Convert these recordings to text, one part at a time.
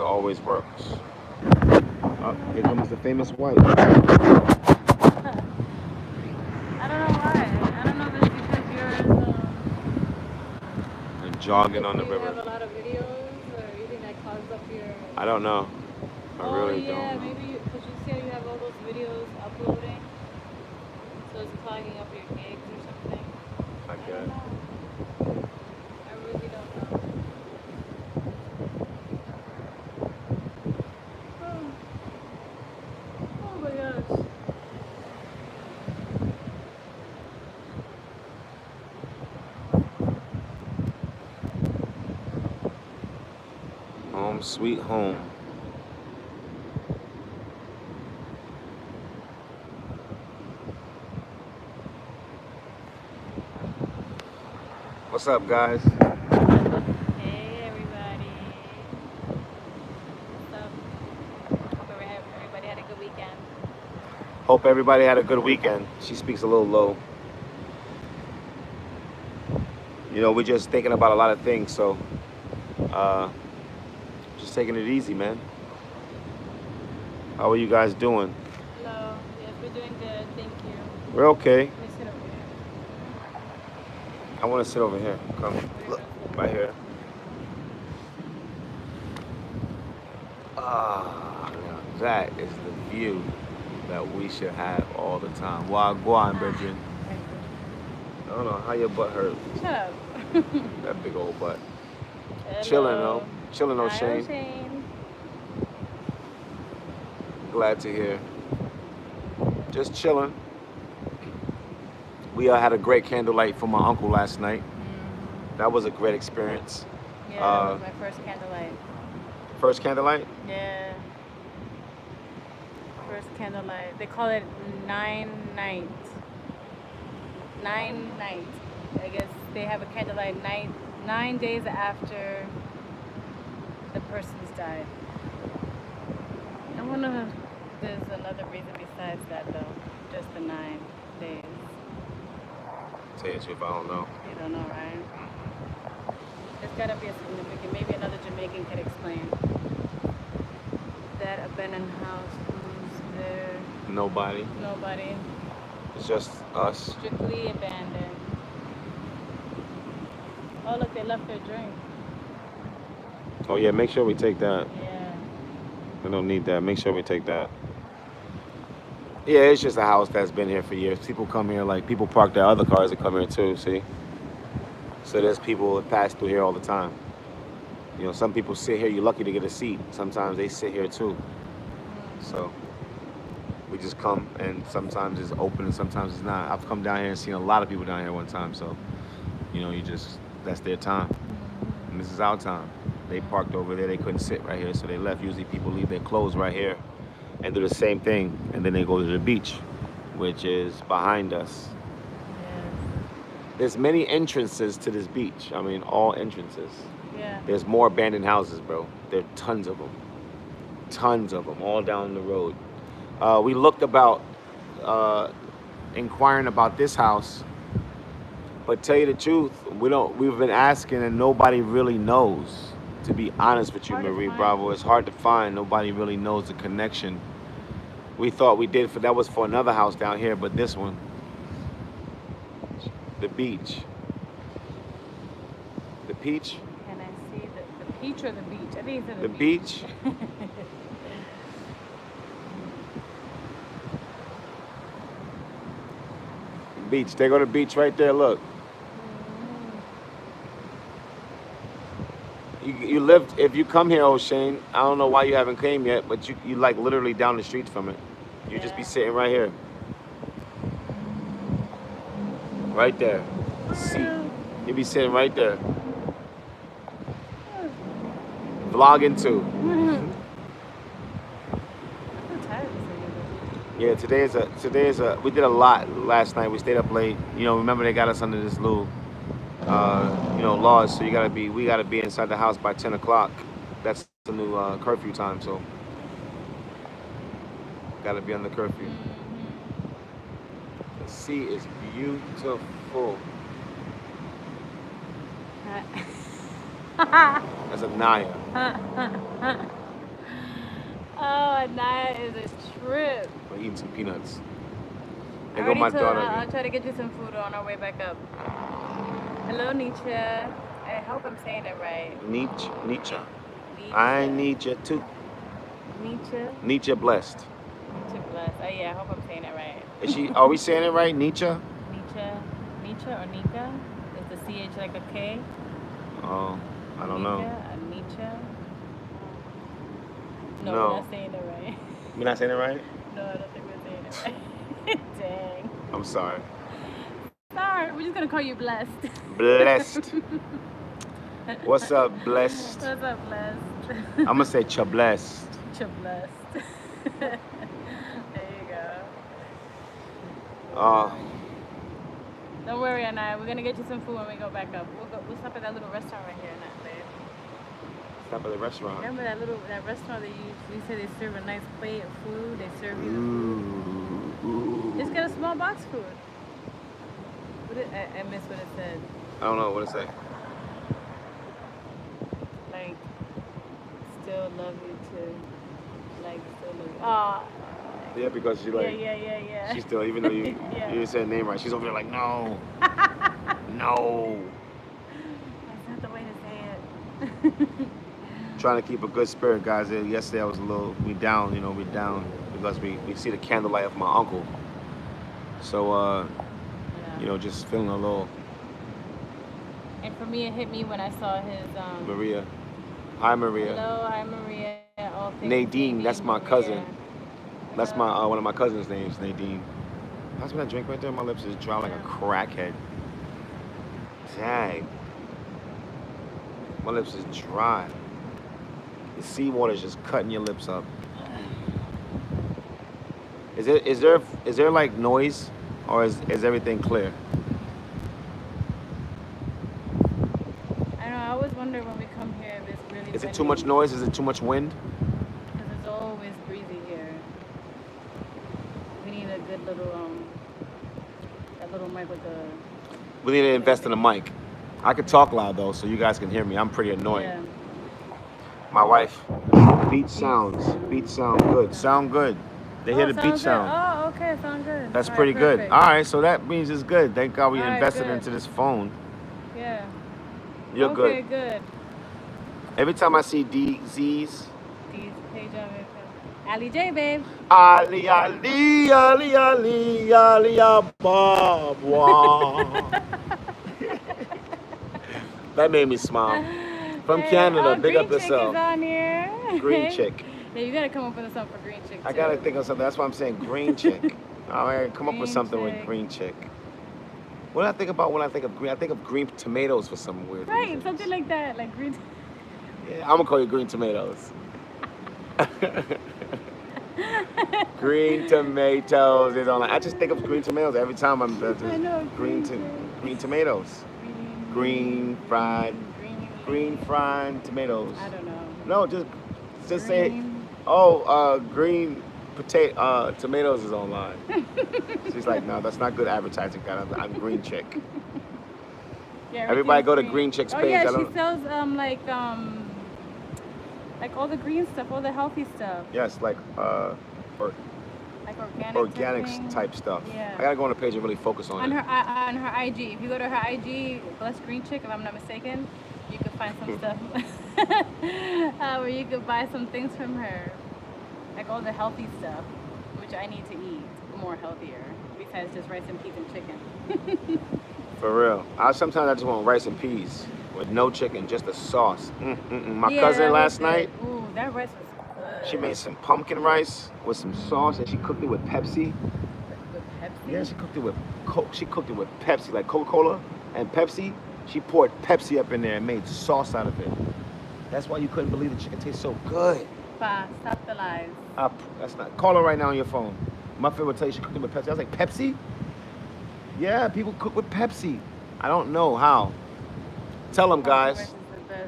Always works. Here comes the famous wife. I don't know why. I don't know if it's because And you jogging just on the you river. have a lot of videos, or you think that causes up your. I don't know. I Oh really don't yeah, know. maybe because you say you have all those videos uploading, so it's clogging up your gigs or something. I I don't guess. know. I really don't know. Oh, oh my gosh. Home sweet home. What's up, guys? Hey everybody. What's up? Hope everybody had a good weekend. Hope everybody had a good weekend. She speaks a little low. We're just thinking about a lot of things, so uh, just taking it easy, man. How are you guys doing? Hello. Yes, we're doing good. Thank you. We're okay. Let me sit over here. I want to sit over here. Come, Where you look, gonna sit? right here. Now that is the view that we should have all the time. Why, go on, Ah, Bridget. thank you. I don't know how your butt hurt. Shut up. That big old butt. Chilling though. Hello. Chilling, Hi, O'Shane. O'Shane. Glad to hear. Just chilling. We had a great candlelight for my uncle last night. Hmm. That was a great experience. Yeah, that was Uh, my first candlelight. First candlelight? Yeah, first candlelight. They call it night. 9 night. I guess they have a candlelight night 9 days after the person's died. I wonder if there's another reason besides that though. Just the 9 days. Tell you the truth, I don't know. You don't know, right? There's gotta be a significant. Maybe another Jamaican could explain that abandoned house who's there. Nobody. Nobody. It's just us. Strictly abandoned. Oh look, they left their drink. Oh yeah, make sure we take that. Yeah. We don't need that. Make sure we take that. Yeah, it's just a house that's been here for years. People come here, like people park their other cars that come here too. See, so there's people that pass through here all the time. Some people sit here. You're lucky to get a seat. Sometimes they sit here too. So Mm-hmm. we just come, and sometimes it's open, and sometimes it's not. I've come down here and seen a lot of people down here one time. So you just that's their time, and this is our time. They parked over there. They couldn't sit right here, so they left. Usually people leave their clothes right here and do the same thing, and then they go to the beach, which is behind us. Yes. There's many entrances to this beach. I mean, all entrances. Yeah. There's more abandoned houses, bro. There are tons of them, all down the road. We looked about uh, inquiring about this house, but tell you the truth, we don't. We've been asking, and nobody really knows. To be honest with you, Hard to Marie find. Bravo, it's hard to find. Nobody really knows the connection. We thought we did for that was for another house down here, but this one, the beach, the peach, Can I see the peach or the beach? I think it's the the beach. beach, beach. They go to the beach right there. Look, you lived. If you come here, O'Shane, I don't know why you haven't came yet, but you like literally down the street from it. You just be Yeah. sitting right here, right there. See, you be sitting right there, vlogging too. I'm so tired of this. Yeah, today is a. We did a lot last night. We stayed up late. Remember they got us under this little, laws. So we gotta be inside the house by 10 o'clock. That's the new curfew time. So gotta be under curfew. Mm-hmm. The sea is beautiful. That's a Naya. Naya is a trip. I'm eating some peanuts. I There go my already told daughter I'll again. try to get you some food on our way back up. Hello, Nietzsche. I hope I'm saying it right. Nietzsche. Nietzsche. I need you too. Nietzsche. Nietzsche blessed. Nietzsche bless. Oh yeah, I hope I'm saying it right. Is she? Are we saying it right? Nietzsche? Nietzsche or Nika? Is the CH like a K? Oh, I don't know. Nietzsche? No. We're not saying it right. We're not saying it right? No, I don't think we're saying it right. Dang. I'm sorry. Sorry, we're just gonna call you blessed. Blessed. What's up, blessed? What's up, blessed? I'm gonna say cha blessed. Cha blessed. There you go. Don't worry, Anna. We're gonna get you some food when we go back up. We'll stop at that little restaurant right here, babe. Stop at the restaurant. Remember that restaurant that you said they serve a nice plate of food? They serve you the food. Ooh. Just get a small box food. I missed what it said. I don't know what it say. Like, still love you too. Like, still love you. Aw. Yeah, because she like. Yeah. She's still, even though you Yeah. you didn't say the name right, she's over there like, no. No. That's not the way to say it. Trying to keep a good spirit, guys. Yesterday I was we down because we see the candlelight of my uncle. So just feeling a little. And for me, it hit me when I saw his Maria. Hi, Maria. Hello, hi Maria. All things Nadine, that's my cousin. Maria. That's my one of my cousin's names, Nadine. Pass me that drink right there. My lips is dry like a crackhead. Dang. My lips is dry. The seawater's just cutting your lips up. Is there like noise, or is everything clear? I know. I always wonder when we come here if it's really. Is it too much noise? Is it too much wind? Because it's always breezy here. We need a good little that little mic with the. We need to invest in a mic. I could talk loud though, so you guys can hear me. I'm pretty annoying. Yeah. My wife. Beach sounds. Beach sound good. Sound good. They hear the beach sound. Oh, okay, sound good. That's All pretty right, good. perfect. All right, so that means it's good. Thank God we All right, invested good. into this phone. Yeah. You're Okay, good. good. Every time I see DZs, These page of it. Ali J, babe. Ali, Ali, Ali, Ali, Ali, Bob, That made me smile. From Canada, big up yourself. Green Chick is on here. Green Chick. Yeah, you gotta come up with something for Green Chick too. I gotta think of something. That's why I'm saying Green Chick. All right, come up with Green something with Chick. Green Chick. What do I think about when I think of green? I think of green tomatoes for some weird Right, reason. something like that, like green. Yeah, I'm gonna call you green tomatoes. Green tomatoes is on. I just think of green tomatoes every time I'm I know, green tomatoes. Green fried tomatoes. I don't know. No, just say, Green. green potato tomatoes is online. She's like, no, that's not good advertising. God, I'm Green Chick. Yeah, Everybody go to everything's Green Chick's Oh page. yeah, I she don't- sells like all the green stuff, all the healthy stuff, Yes, like like organics things. type stuff. Yeah. I gotta go on the page and really focus on On it. her IG, if you go to her IG, Blessed Green Chick, if I'm not mistaken, you can find some stuff where you could buy some things from her, like all the healthy stuff, which I need to eat more healthier besides just rice and peas and chicken. For real. Sometimes I just want rice and peas with no chicken, just a sauce. My cousin last night, Ooh, that rice was good. she made some pumpkin rice with some sauce, and she cooked it with Pepsi. With Pepsi? Yeah, she cooked it with Coke. She cooked it with Pepsi, like Coca-Cola and Pepsi. She poured Pepsi up in there and made sauce out of it. That's why you couldn't believe the chicken tastes so good. Pa, stop the lies. That's not. Call her right now on your phone. My friend will tell you she cooked it with Pepsi. I was like, Pepsi? Yeah, people cook with Pepsi. I don't know how. Tell them, guys.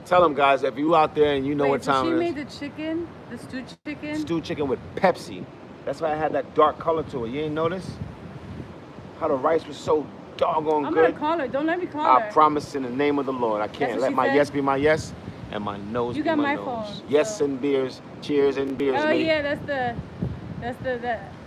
Tell them, guys, if you out there and you know what time she it is. made the chicken, the stewed chicken. Stewed chicken with Pepsi. That's why I had that dark color to it. You ain't notice? How the rice was so doggone I'm good. gonna call her. Don't let me call I her. promise in the name of the Lord. I can't what let she my said? yes be my yes and my nose You be got my my nose. phone, Yes, so- and beers. Cheers and beers, Oh mate. yeah, that's the.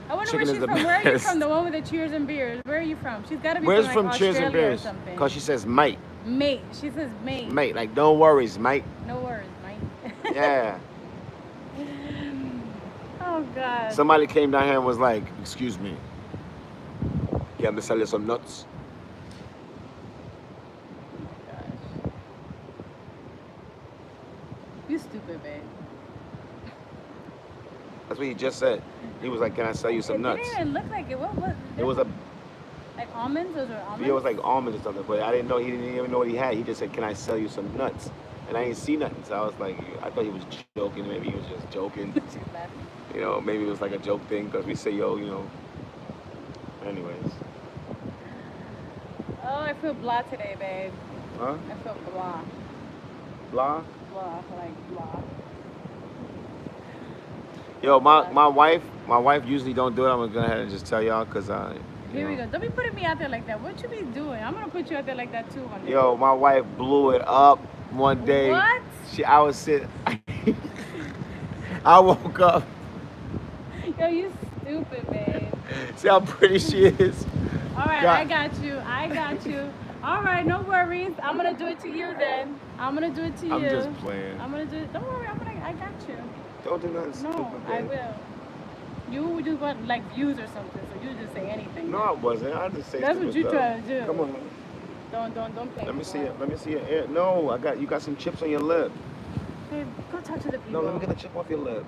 I wonder Chicken where is she's the from. Where are you best. from? The one with the cheers and beers. Where are you from? She's got to be Where's from like from Cheers Australia and Beers? or something. Because she says mate. Mate. She says mate. Mate, like don't worries, mate. No worries, mate. Yeah. Oh God. Somebody came down here and was like, excuse me. Can I sell you some nuts? Gosh. You stupid, babe. That's what he just said. He was like, can I sell you some It nuts? didn't even look like it. What? It was a, Like almonds? Those were almonds? it was like almonds or something, but I didn't know, he didn't even know what he had. He just said, can I sell you some nuts? And I didn't see nothing, so I was like, I thought he was joking. Maybe he was just joking. She's laughing. You know, maybe it was like a joke thing because we say, yo, you know. Anyways. Oh, I feel blah today, babe. Huh? I feel blah. Blah? Blah, like blah. Yo, my wife usually don't do it. I'm gonna go ahead and just tell y'all because Here we go. Don't be putting me out there like that. What you be doing? I'm gonna put you out there like that too one day. Yo, my wife blew it up one day. What? I was sitting. I woke up. Yo, you stupid, babe. See how pretty she is. All right, God. I got you. All right, no worries. I'm gonna do it to you then. I'm gonna do it to you. I'm just playing. I'm gonna do it. Don't worry. I got you. Don't do nothing stupid. No, I babe. will. You just want like views or something, so you just say anything. No, I wasn't. I just say That's stupid what you stuff. trying to do. Come on. Don't play. Let me with see me. it. Let me see your ear. No, you got some chips on your lip. Babe, go talk to the people. No, let me get the chip off your lip.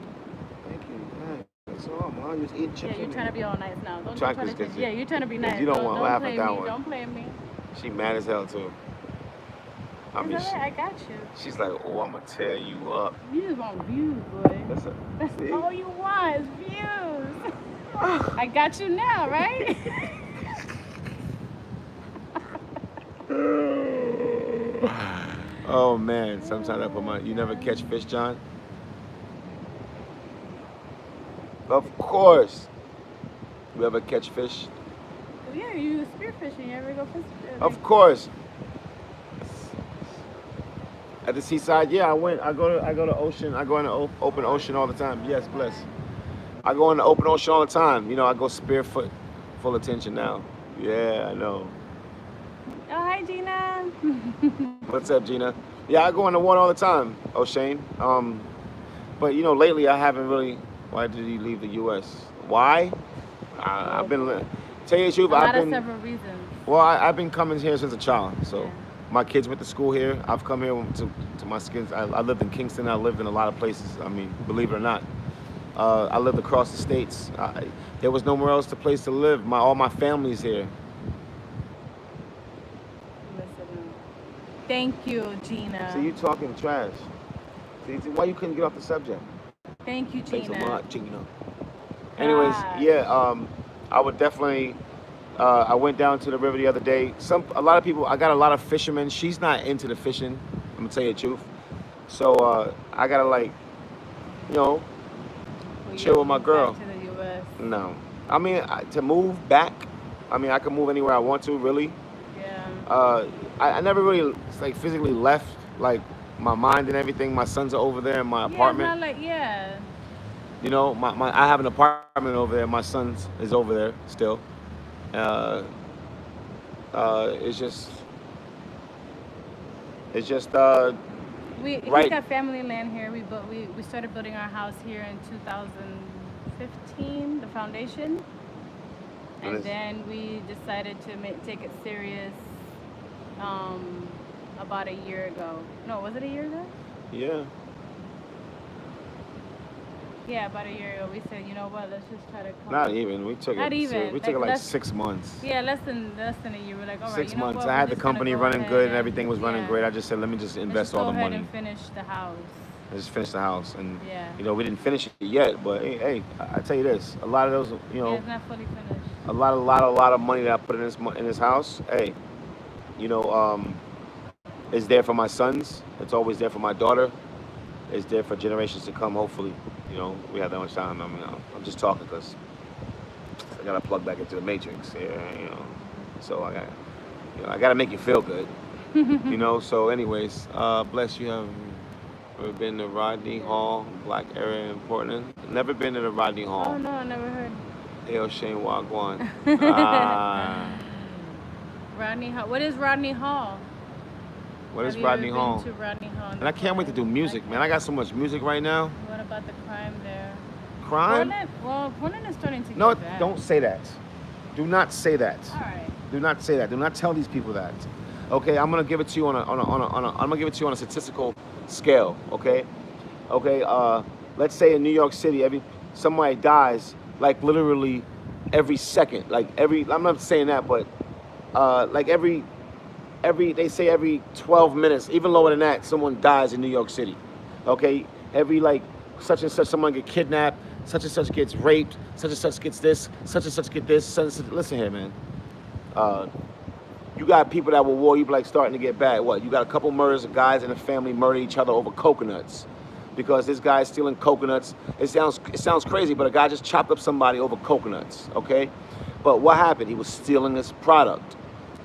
Thank you. Hey, that's all, man. Just eat chips. Yeah, you're with trying me. to be all nice now. Don't Try try to. this, 'cause Yeah, you're trying to be nice. you don't want to laugh play at that me. one. Don't play me. She mad as hell too. I mean, It's all right, I got you. she's like, oh, I'm gonna tear you up. You just want views, boy. That's see? all you want is views. I got you now, right? Oh man, sometimes I put my. You never catch fish, John? Of course. You ever catch fish? Yeah, you spearfishing. You ever go fish? Of course. At the seaside, yeah, I went. I go to ocean. I go in the open ocean all the time. Yes, bless. I go in the open ocean all the time. You know, I go spearfoot, full attention now. Yeah, I know. Oh, hi, Gina. What's up, Gina? Yeah, I go in the water all the time, O'Shane. But you know, lately I haven't really. Why did he leave the U.S.? Why? I've been. Tell you the truth, A lot I've of been. several reasons. Well, I've been coming here since a child. So Yeah. my kids went to school here. I've come here to my kids. I lived in Kingston. I lived in a lot of places. I mean, believe it or not. I lived across the states. There was nowhere else to place to live. All my family's here. Listen. Thank you, Gina. So you talking trash. See, why you couldn't get off the subject? Thank you, Thanks Gina. a lot, Gina. Anyways, God. yeah, I would definitely. I went down to the river the other day. A lot of people. I got a lot of fishermen. She's not into the fishing. I'm gonna tell you the truth. So I gotta like, you know, Will chill you with my move girl. back to the U.S.? No. I mean, to move back. I mean, I can move anywhere I want to. Really. Yeah. I never really like physically left like my mind and everything. My sons are over there in my apartment. Yeah, it's not like, yeah. You know, I have an apartment over there. My son is over there still. It's just He's right. got family land here. We started building our house here in 2015, the foundation, and then we decided to take it serious about a year ago. No, was it a year ago? Yeah. Yeah, about a year ago. We said, you know what? Let's just try to. Not even. We took Not it. even. We took it like less- 6 months. Yeah, less than a year. We're like, all right, 6 you know months. what? I had We're the just gonna company go running ahead good and everything was running yeah. great. I just said, let me just Let's invest just all go the ahead money. and finish the house. I just finished the house, and Yeah. you know we didn't finish it yet. But hey, I tell you this: a lot of those, you know, Yeah, it's not fully finished. a lot of money that I put in this house. Hey, you know, it's there for my sons. It's always there for my daughter. It's there for generations to come. Hopefully, you know, we have that much time. I mean, I'm just talking because I gotta plug back into the matrix. Yeah, you know. So I gotta make you feel good. You know. So, anyways, bless you. Ever been to Rodney Hall, black area in Portland? Never been to the Rodney Oh Hall. no, I never heard. Hail Shane Wagwan. Ah, Rodney Hall. What is Rodney Hall? what Have is you ever Rodney been Hall? to Rodney Hall? And I can't wait to do music, man. I got so much music right now. What about the crime there? Crime? Portland? Well, Portland is starting to get No, bad. don't say that. Do not say that. All right. Do not say that. Do not tell these people that. Okay, I'm gonna give it to you I'm gonna give it to you on a statistical scale. Okay, okay. Let's say in New York City, somebody dies like literally every second. Like I'm not saying that, but like they say every 12 minutes, even lower than that, someone dies in New York City. Okay, every like such and such, someone get kidnapped, such and such gets raped, such and such gets this, such and such get this. Such and such. Listen here, man. You got people that will war. You be like starting to get bad. What? You got a couple murders of guys in a family murder each other over coconuts, because this guy's stealing coconuts. It sounds crazy, but a guy just chopped up somebody over coconuts. Okay, but what happened? He was stealing this product.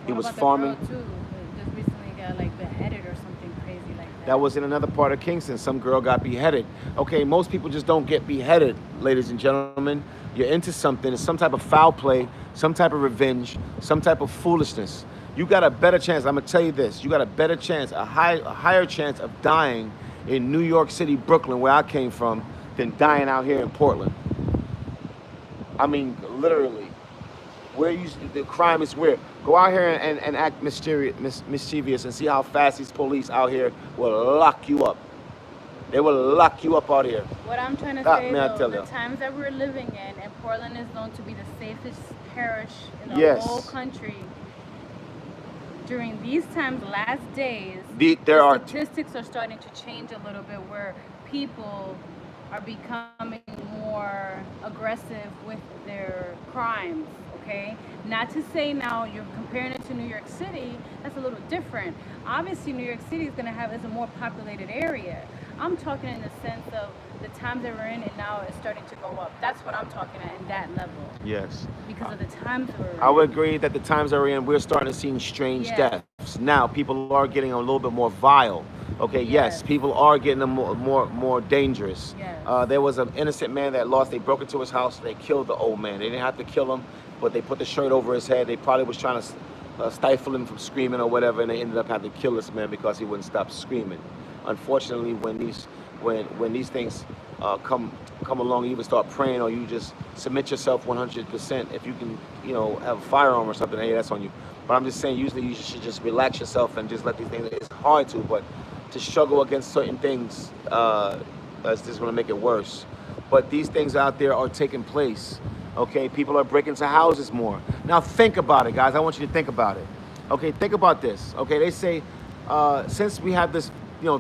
He was farming. The girl too, who just recently got like beheaded or something crazy like that. That was in another part of Kingston. Some girl got beheaded. Okay, most people just don't get beheaded, ladies and gentlemen. You're into something. It's some type of foul play, some type of revenge, some type of foolishness. You got a better chance. I'm gonna tell you this. You got a better chance, a higher chance of dying in New York City, Brooklyn, where I came from, than dying out here in Portland. I mean, literally. The crime is where. Go out here and act mischievous and see how fast these police out here will lock you up. They will lock you up out here. What I'm trying to say, though, the you. times that we're living in, and Portland is known to be the safest parish in the Yes. whole country. During these times, last days, statistics are starting to change a little bit, where people are becoming more aggressive with their crimes. Okay, not to say now you're comparing it to New York City. That's a little different. Obviously, New York City is a more populated area. I'm talking in the sense of the times that we're in, and now it's starting to go up. That's what I'm talking at in that level. Yes. Because of the times we're in. I would agree that the times that we're in, we're starting to see strange deaths. Now, people are getting a little bit more vile. Okay, yes, people are getting more dangerous. Yes. There was an innocent man that they broke into his house, they killed the old man. They didn't have to kill him, but they put the shirt over his head. They probably was trying to stifle him from screaming or whatever, and they ended up having to kill this man because he wouldn't stop screaming. Unfortunately, when these things come along, you either start praying or you just submit yourself 100%. If you can, have a firearm or something, hey, that's on you. But I'm just saying, usually you should just relax yourself and just let these things. It's hard to, but to struggle against certain things, that's just going to make it worse. But these things out there are taking place. Okay, people are breaking into houses more. Now think about it, guys. I want you to think about it. Okay, think about this. Okay, they say since we have this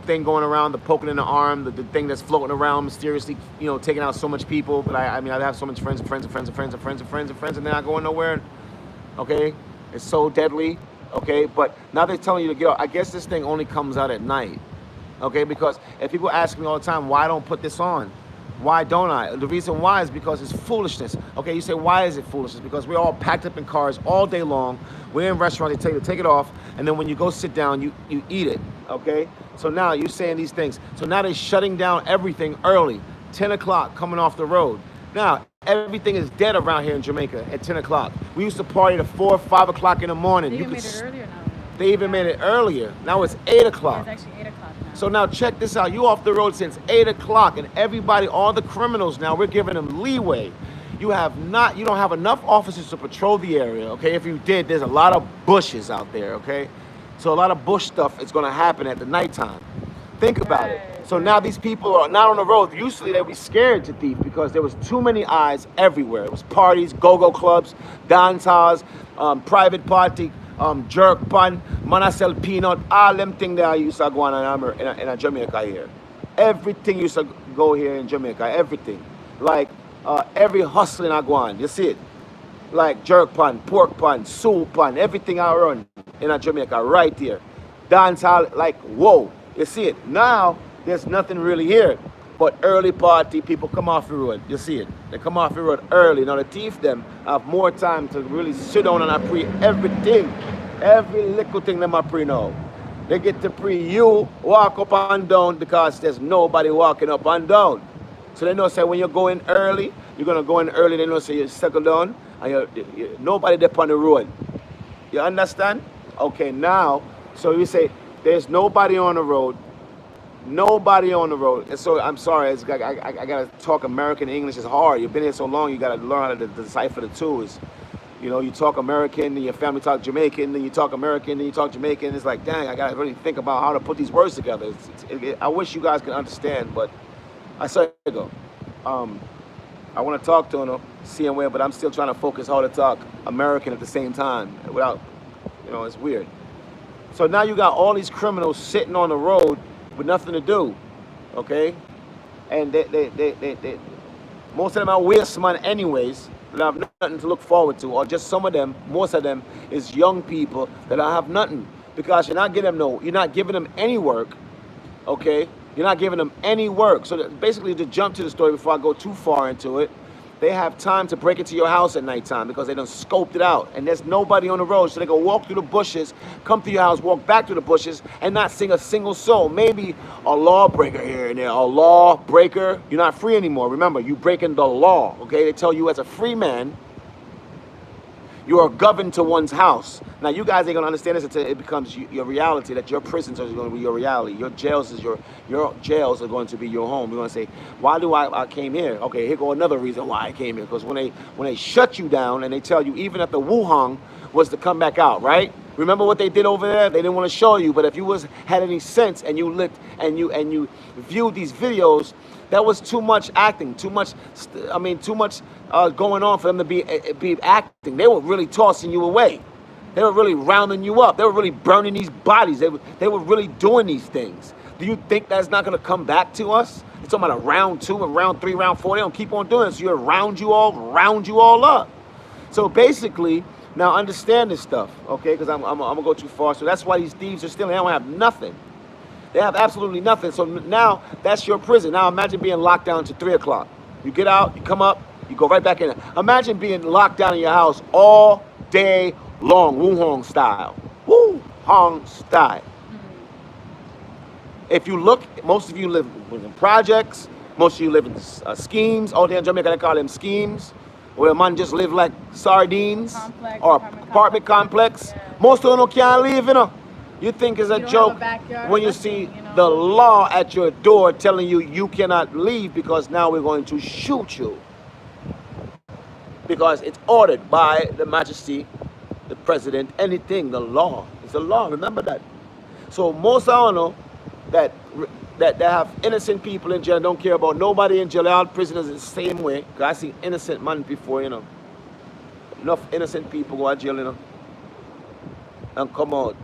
thing going around, the poking in the arm, the thing that's floating around mysteriously, taking out so much people. But I have so much friends, and they're not going nowhere. Okay, it's so deadly. Okay, but now they're telling you to get out. I guess this thing only comes out at night. Okay, because if people ask me all the time, why don't put this on? Why don't I? The reason why is because it's foolishness. Okay, you say, why is it foolishness? Because we're all packed up in cars all day long. We're in restaurants, they tell you to take it off, and then when you go sit down, you eat it, okay? So now you're saying these things. So now they're shutting down everything early, 10 o'clock coming off the road. Now, everything is dead around here in Jamaica at 10 o'clock. We used to party to 4 or 5 o'clock in the morning. They even made it earlier now. They even made it earlier. Now it's 8 o'clock. It's actually 8 o'clock now. So now check this out. You off the road since 8 o'clock, and everybody, all the criminals now, we're giving them leeway. You don't have enough officers to patrol the area, okay? If you did, there's a lot of bushes out there, okay? So a lot of bush stuff is gonna happen at the nighttime. Think about it. So now these people are not on the road. Usually they'd be scared to thief because there was too many eyes everywhere. It was parties, go-go clubs, dance halls, private party, jerk pun, manasel peanut, all them things that I used to go on in Jamaica here. Everything used to go here in Jamaica, everything. Like every hustling I go on, you see it? Like jerk pun, pork pun, soup pun, everything I run in Jamaica right here. Dance hall, like, whoa, you see it? Now, there's nothing really here. But early party, people come off the road. You see it? They come off the road early. Now the thief them have more time to really sit down and I pre everything. Every little thing them I pre now. They get to pre you walk up and down because there's nobody walking up and down. So they know say when you're going early, you're gonna go in early. They know say you settle down and nobody there on the road. You understand? Okay, now so you say there's nobody on the road. Nobody on the road. And so I'm sorry, I gotta talk American English. It's hard. You've been here so long, you gotta learn how to decipher the two. You know, you talk American, then your family talk Jamaican, then you talk American, then you talk Jamaican. It's like, dang, I gotta really think about how to put these words together. I wish you guys could understand, but I saw you go. I want to talk to him, see him where, but I'm still trying to focus how to talk American at the same time without, it's weird. So now you got all these criminals sitting on the road with nothing to do, okay? And they most of them are waste man anyways. That have nothing to look forward to, or just some of them, most of them is young people that don't have nothing because you're not giving them any work, okay? You're not giving them any work. So basically, to jump to the story before I go too far into it, they have time to break into your house at nighttime because they done scoped it out and there's nobody on the road, so they go walk through the bushes, come through your house, walk back through the bushes, and not sing a single soul. Maybe a lawbreaker here and there, a lawbreaker. You're not free anymore. Remember, you breaking the law, okay? They tell you as a free man, you are governed to one's house. Now, you guys ain't gonna understand this until it becomes your reality, that your prisons are gonna be your reality. Your jails are going to be your home. You're gonna say, why do I came here? Okay, here go another reason why I came here. Because when they shut you down and they tell you even if the Wuhan was to come back out, right? Remember what they did over there? They didn't want to show you, but if you had any sense and you looked and you viewed these videos, that was too much acting, too much going on for them to be acting. They were really tossing you away. They were really rounding you up. They were really burning these bodies. They were really doing these things. Do you think that's not going to come back to us? It's talking about a round 2 and round 3, round 4. They don't keep on doing it. So you're round you all up. So basically, now understand this stuff, okay? Because I'm going to go too far. So that's why these thieves are stealing. They don't have nothing. They have absolutely nothing. So now that's your prison. Now imagine being locked down to 3 o'clock. You get out, you come up, you go right back in. Imagine being locked down in your house all day long, Wuhan style. Wuhan style. If you look, most of you live in projects. Most of you live in schemes. All day in Jamaica, they call them schemes. Where a man just live like sardines. Complex, or apartment complex. Yeah. Most of them can't live, You think it's a joke when you see the law at your door telling you cannot leave because now we're going to shoot you. Because it's ordered by the Majesty, the President, anything, the law. It's a law, remember that. So most of know that have innocent people in jail, don't care about nobody in jail. All prisoners the same way. Because I see innocent man before, Enough innocent people go to jail, and come out.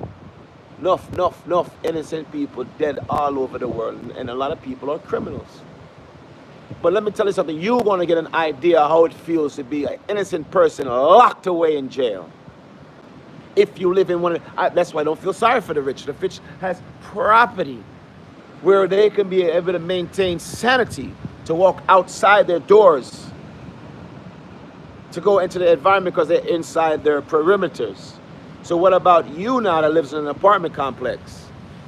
Enough innocent people dead all over the world, and a lot of people are criminals. But let me tell you something, you're going to get an idea how it feels to be an innocent person locked away in jail. If you live in that's why I don't feel sorry for the rich. The rich has property where they can be able to maintain sanity, to walk outside their doors, to go into the environment because they're inside their perimeters. So what about you now that lives in an apartment complex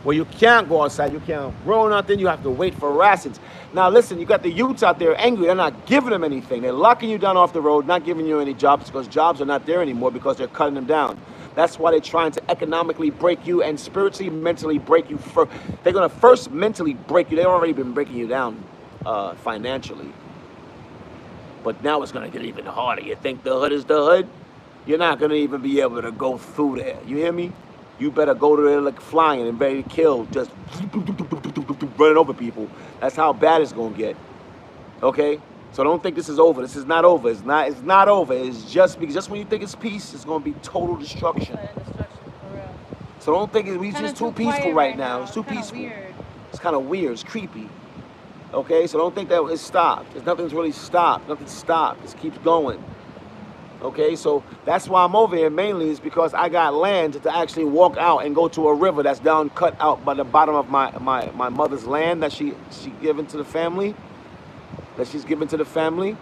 where you can't go outside, you can't grow nothing, you have to wait for rations. Now listen, you got the youths out there angry, they're not giving them anything. They're locking you down off the road, not giving you any jobs because jobs are not there anymore because they're cutting them down. That's why they're trying to economically break you and spiritually, mentally break you. They're going to first mentally break you. They've already been breaking you down financially. But now it's going to get even harder. You think the hood is the hood? You're not going to even be able to go through there. You hear me? You better go to there like flying and ready to kill, just running over people. That's how bad it's going to get. Okay? So don't think this is over. This is not over. It's not over. It's just because just when you think it's peace, it's going to be total destruction. So don't think it's just too peaceful right now. It's too peaceful. Weird. It's kind of weird. It's creepy. Okay? So don't think that it's stopped. Nothing's really stopped. Nothing's stopped. It keeps going. Okay? So that's why I'm over here mainly is because I got land to actually walk out and go to a river that's down cut out by the bottom of my mother's land that she given to the family. That she's given to the family,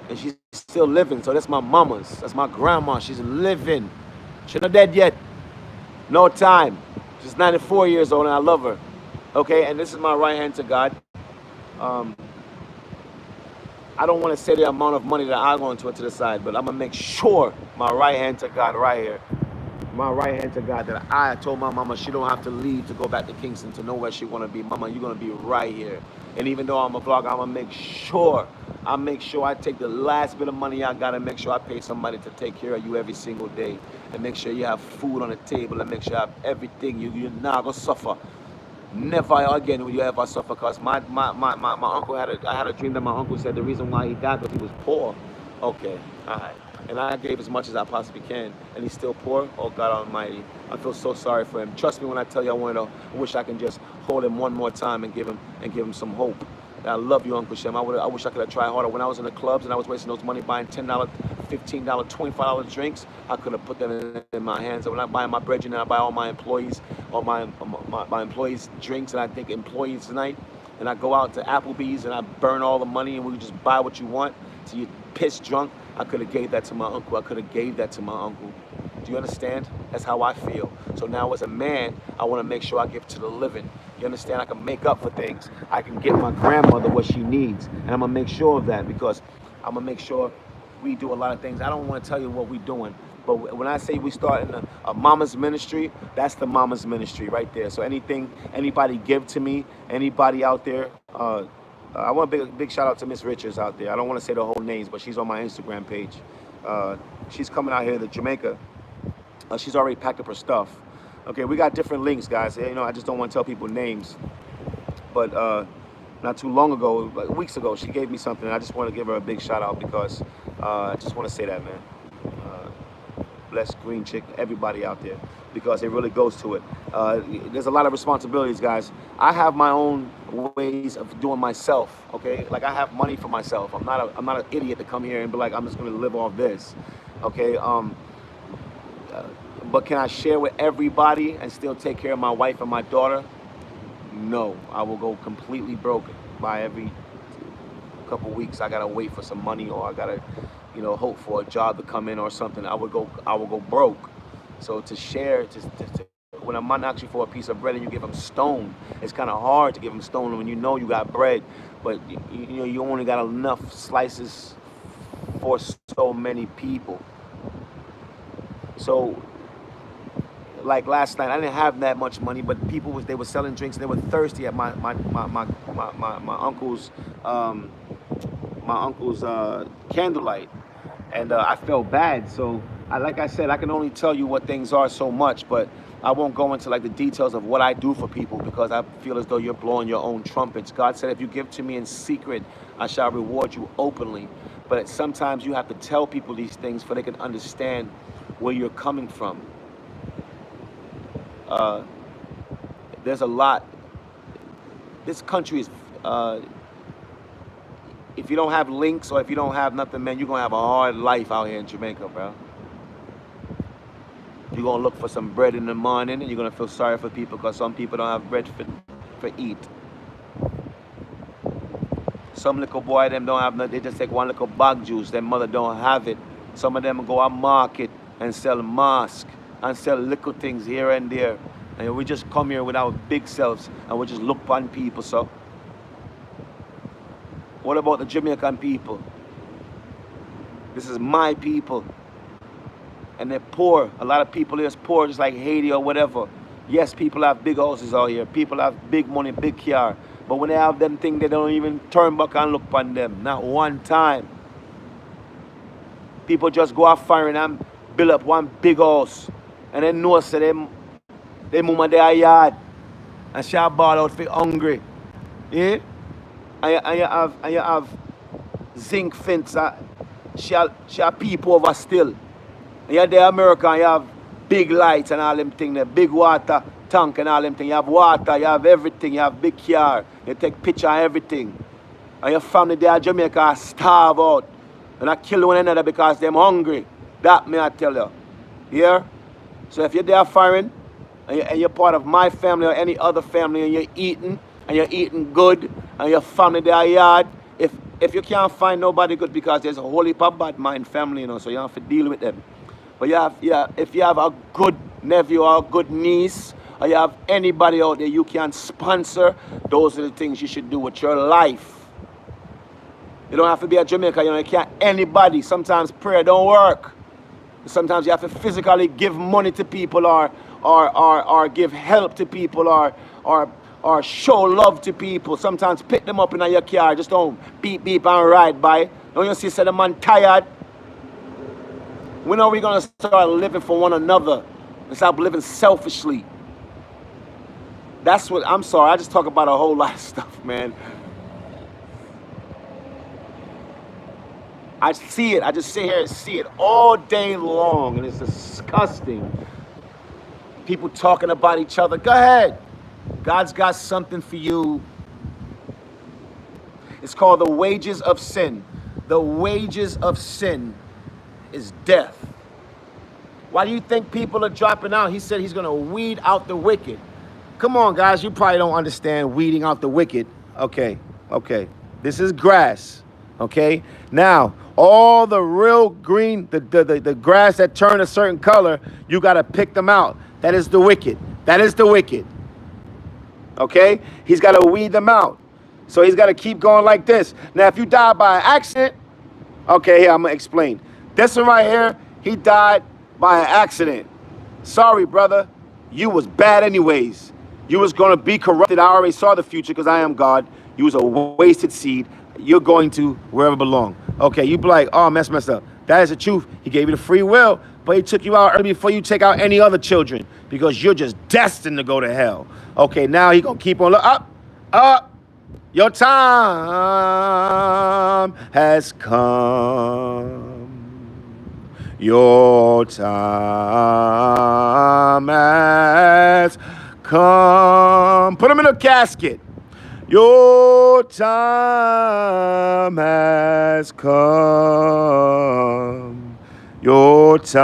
and she's still living. So that's my mama's. That's my grandma. She's living. She's not dead yet. No time. She's 94 years old and I love her. Okay, and this is my right hand to God. Um, I don't want to say the amount of money that I'm going to put to the side, but I'm going to make sure my right hand to God right here, my right hand to God, that I told my mama she don't have to leave to go back to Kingston to know where she want to be. Mama, you're going to be right here. And even though I'm a vlogger, I'm going to make sure I take the last bit of money I got and make sure I pay somebody to take care of you every single day. And make sure you have food on the table and make sure you have everything. You're not going to suffer. Never again will you ever suffer, because my uncle I had a dream that my uncle said the reason why he died was he was poor. Okay, alright. And I gave as much as I possibly can, and he's still poor. Oh God Almighty, I feel so sorry for him. Trust me when I tell you, I wish I can just hold him one more time and give him some hope. I love you, Uncle Shem. I wish I could have tried harder. When I was in the clubs and I was wasting those money buying $10, $15, $25 drinks, I could have put them in my hands. When I buy my bread and I buy all my employees, my employees drinks, and I think employees night, and I go out to Applebee's and I burn all the money and we just buy what you want. So you piss drunk. I could have gave that to my uncle. I could have gave that to my uncle. Do you understand? That's how I feel. So now as a man, I want to make sure I give to the living. You understand? I can make up for things. I can get my grandmother what she needs. And I'm going to make sure of that, because I'm going to make sure we do a lot of things. I don't want to tell you what we're doing. But when I say we start in a mama's ministry, that's the mama's ministry right there. So anybody give to me, anybody out there, I want a big shout out to Miss Richards out there. I don't want to say the whole names, but she's on my Instagram page. She's coming out here to Jamaica. She's already packed up her stuff. Okay, we got different links, guys. You know, I just don't want to tell people names. But not too long ago, like weeks ago, she gave me something. And I just want to give her a big shout out, because I just want to say that, man. Bless Green Chick, everybody out there, because it really goes to it. There's a lot of responsibilities, guys. I have my own ways of doing myself. Okay, like I have money for myself. I'm not an idiot to come here and be like, I'm just going to live off this. Okay. But can I share with everybody and still take care of my wife and my daughter? No, I will go completely broke by every couple weeks. I gotta wait for some money, or I gotta, hope for a job to come in or something. I will go broke. So to share, when a man asks you for a piece of bread and you give him stone, it's kind of hard to give him stone when you know you got bread, but you only got enough slices for so many people. So, like last night, I didn't have that much money, but people they were selling drinks. And they were thirsty at my uncle's candlelight, and I felt bad. So, like I said, I can only tell you what things are so much, but I won't go into like the details of what I do for people, because I feel as though you're blowing your own trumpets. God said, if you give to me in secret, I shall reward you openly. But sometimes you have to tell people these things so they can understand where you're coming from. There's a lot. This country is, if you don't have links or if you don't have nothing, man, you're going to have a hard life out here in Jamaica, bro. You're going to look for some bread in the morning, and you're going to feel sorry for people because some people don't have bread for eat. Some little boy, them don't have nothing. They just take one little bag juice. Their mother don't have it. Some of them go to market and sell masks and sell little things here and there. And we just come here with our big selves and we just look upon people, so. What about the Jamaican people? This is my people. And they're poor. A lot of people here is poor, just like Haiti or whatever. Yes, people have big houses out here. People have big money, big car. But when they have them things, they don't even turn back and look upon them. Not one time. People just go out firing and build up one big house. And then know say they mama their yard. And she ball out for hungry. Yeah? And you have zinc fence. She peep over still. And you're there in America, and you have big lights and all them things, the big water tank and all them things. You have water, you have everything, you have big car, you take picture of everything. And your family there in Jamaica starve out. And I kill one another because they're hungry. That may I tell you. Yeah? So if you're there firing, and you're part of my family or any other family, and you're eating good, and your family there yard, if you can't find nobody good, because there's a whole heap of bad mind family, so you have to deal with them. But if you have a good nephew or a good niece or you have anybody out there you can sponsor, those are the things you should do with your life. You don't have to be a Jamaican, you can't anybody. Sometimes prayer don't work. Sometimes you have to physically give money to people or give help to people or show love to people. Sometimes pick them up in your car. Just don't beep beep and ride by. Don't you see the man tired? When are we going to start living for one another and stop living selfishly? That's what, I'm sorry, I just talk about a whole lot of stuff, man. I see it. I just sit here and see it all day long, and it's disgusting. People talking about each other. Go ahead. God's got something for you. It's called the wages of sin. The wages of sin is death. Why do you think people are dropping out? He said he's going to weed out the wicked. Come on, guys. You probably don't understand weeding out the wicked. Okay. This is grass. Okay. Now, all the real green, the grass that turn a certain color, you got to pick them out. That is the wicked. That is the wicked. Okay? He's got to weed them out. So he's got to keep going like this. Now, if you die by an accident, okay, here, I'm going to explain. This one right here, he died by an accident. Sorry, brother. You was bad anyways. You was going to be corrupted. I already saw the future because I am God. You was a wasted seed. You're going to wherever belong. Okay, you be like, oh, messed up. That is the truth. He gave you the free will, but he took you out early before you take out any other children because you're just destined to go to hell. Okay, now he going to keep on up. Your time has come. Your time has come. Put him in a casket. Your time has come. Your time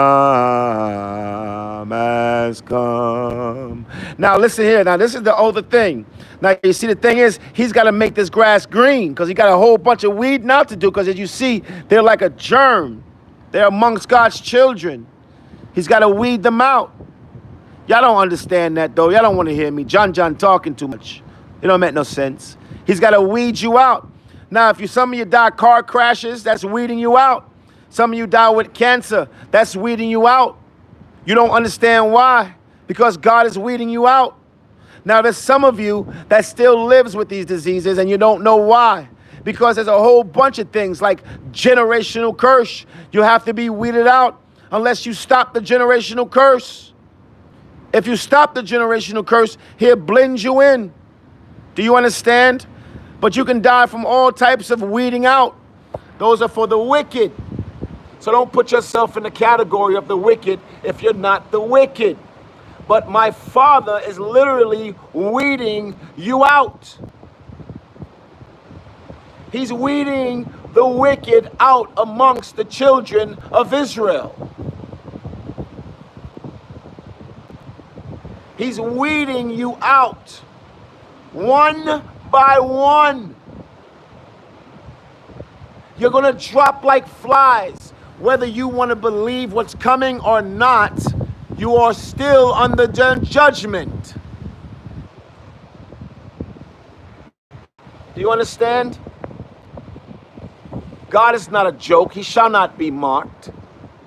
has come. Now listen here. Now this is the other thing. Now you see the thing is he's got to make this grass green because he got a whole bunch of weed not to do because as you see they're like a germ. They're amongst God's children. He's got to weed them out. Y'all don't understand that though. Y'all don't want to hear me. John talking too much. It don't make no sense. He's got to weed you out. Now, if some of you die car crashes, that's weeding you out. Some of you die with cancer, that's weeding you out. You don't understand why? Because God is weeding you out. Now, there's some of you that still lives with these diseases and you don't know why. Because there's a whole bunch of things like generational curse. You have to be weeded out unless you stop the generational curse. If you stop the generational curse, he'll blend you in. Do you understand? But you can die from all types of weeding out. Those are for the wicked. So don't put yourself in the category of the wicked if you're not the wicked. But my Father is literally weeding you out. He's weeding the wicked out amongst the children of Israel. He's weeding you out. One by one. You're going to drop like flies. Whether you want to believe what's coming or not, you are still under judgment. Do you understand? God is not a joke. He shall not be mocked.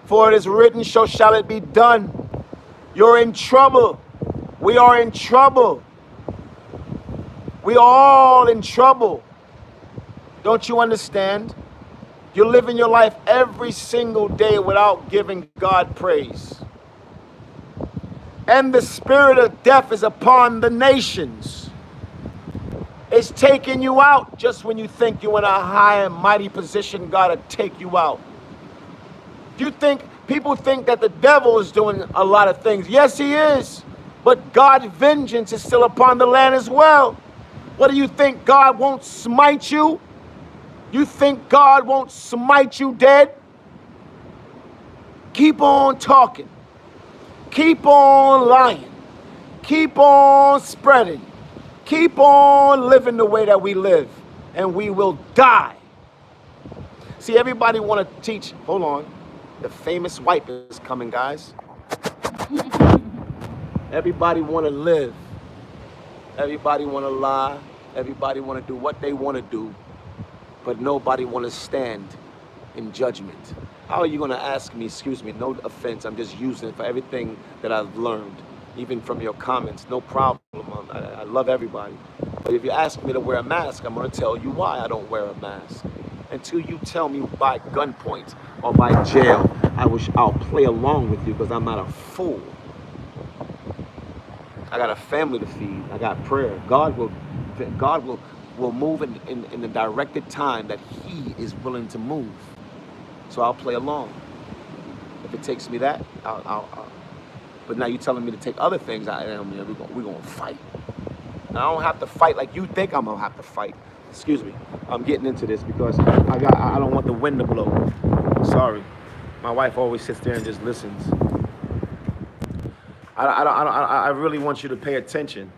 For it is written, so shall it be done. You're in trouble. We are in trouble. We are all in trouble. Don't you understand? You're living your life every single day without giving God praise. And the spirit of death is upon the nations. It's taking you out just when you think you're in a high and mighty position. God will take you out. People think that the devil is doing a lot of things. Yes, he is. But God's vengeance is still upon the land as well. What do you think? God won't smite you? You think God won't smite you dead? Keep on talking. Keep on lying. Keep on spreading. Keep on living the way that we live. And we will die. See, everybody want to teach. Hold on. The famous wipe is coming, guys. Everybody want to live. Everybody want to lie. Everybody want to do what they want to do, but nobody want to stand in judgment. How are you going to ask me, excuse me, no offense, I'm just using it for everything that I've learned, even from your comments, no problem. I love everybody. But if you ask me to wear a mask, I'm going to tell you why I don't wear a mask. Until you tell me by gunpoint or by jail, I'll play along with you because I'm not a fool. I got a family to feed. I got prayer. God will move in the directed time that He is willing to move. So I'll play along. If it takes me that, I'll but now you're telling me to take other things. We're gonna fight. And I don't have to fight like you think I'm gonna have to fight. Excuse me. I'm getting into this because I don't want the wind to blow. Sorry. My wife always sits there and just listens. I really want you to pay attention,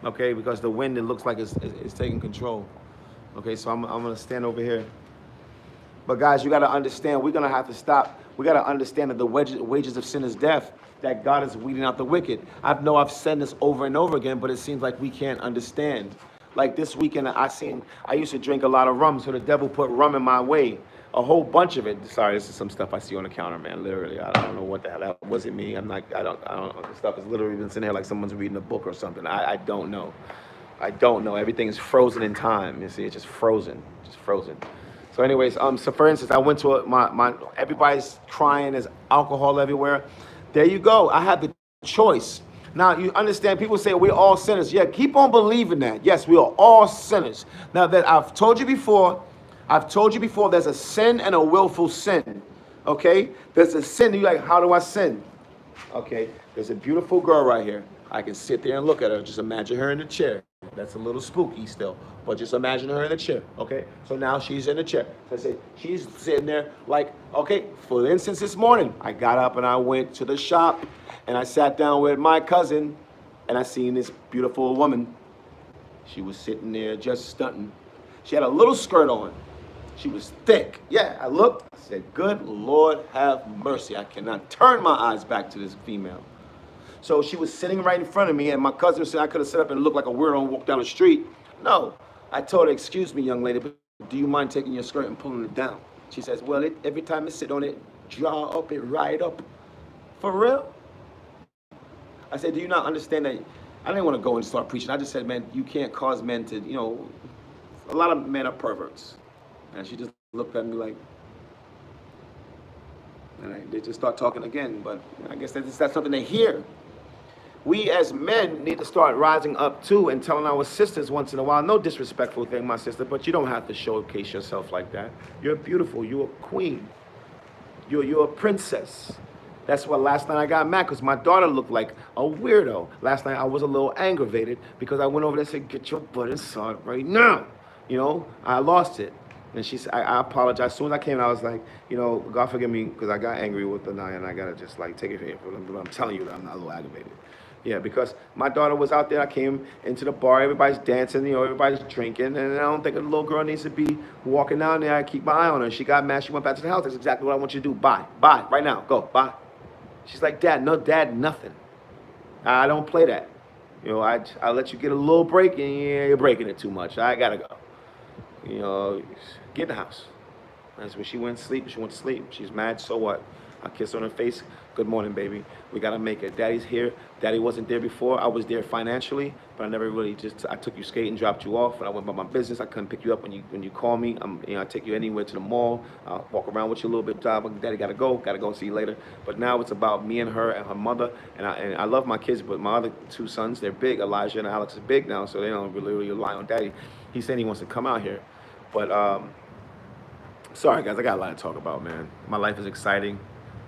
okay? Because the wind, it looks like it's taking control. Okay, so I'm gonna stand over here. But guys, you gotta understand, we're gonna have to stop. We gotta understand that the wages of sin is death, that God is weeding out the wicked. I know I've said this over and over again, but it seems like we can't understand. Like this weekend, I used to drink a lot of rum, so the devil put rum in my way. A whole bunch of it. Sorry, this is some stuff I see on the counter, man. Literally, I don't know what the hell that wasn't me. I don't know. The stuff is literally been sitting here like someone's reading a book or something. I don't know. I don't know. Everything's frozen in time. You see, it's just frozen, So anyways, so for instance, I went to my everybody's crying, there's alcohol everywhere. There you go. I had the choice. Now you understand, people say we're all sinners. Yeah, keep on believing that. Yes, we are all sinners. Now that I've told you before, there's a sin and a willful sin. Okay? There's a sin. You're like, how do I sin? Okay, there's a beautiful girl right here. I can sit there and look at her. Just imagine her in the chair. That's a little spooky still, but just imagine her in the chair, okay? So now she's in the chair. So I say, she's sitting there like, okay, for instance, this morning, I got up and I went to the shop and I sat down with my cousin and I seen this beautiful woman. She was sitting there just stunting. She had a little skirt on. She was thick. Yeah, I looked, I said, good Lord have mercy. I cannot turn my eyes back to this female. So she was sitting right in front of me, and my cousin said I could have sat up and looked like a weirdo and walked down the street. No, I told her, excuse me, young lady, but do you mind taking your skirt and pulling it down? She says, well, every time I sit on it, draw up it right up. For real? I said, do you not understand that? I didn't want to go and start preaching. I just said, man, you can't cause men to, a lot of men are perverts. And she just looked at me like, and they just start talking again. But I guess that's something they hear. We as men need to start rising up too and telling our sisters once in a while, no disrespectful thing, my sister, but you don't have to showcase yourself like that. You're beautiful. You're a queen. You're a princess. That's why last night I got mad because my daughter looked like a weirdo. Last night I was a little aggravated because I went over there and said, get your butt inside right now. I lost it. And she said, I apologize. As soon as I came, I was like, God forgive me because I got angry with the night and I got to just like take it here. But I'm telling you that I'm not a little aggravated. Yeah, because my daughter was out there. I came into the bar. Everybody's dancing, everybody's drinking. And I don't think a little girl needs to be walking down there. I keep my eye on her. She got mad. She went back to the house. That's exactly what I want you to do. Bye. Right now. Go. Bye. She's like, Dad, nothing. I don't play that. I let you get a little break, and you're breaking it too much. I got to go. Get in the house. That's when she went to sleep. She went to sleep. She's mad, so what? I kiss her on her face. Good morning, baby. We got to make it. Daddy's here. Daddy wasn't there before. I was there financially, but I never really I took you skating, dropped you off, and I went about my business. I couldn't pick you up when you call me. I take you anywhere to the mall. I'll walk around with you a little bit. Daddy got to go. See you later. But now it's about me and her and her mother, and I love my kids, but my other two sons, they're big. Elijah and Alex is big now, so they don't really rely on Daddy. He's saying he wants to come out here, but sorry, guys, I got a lot to talk about, man. My life is exciting.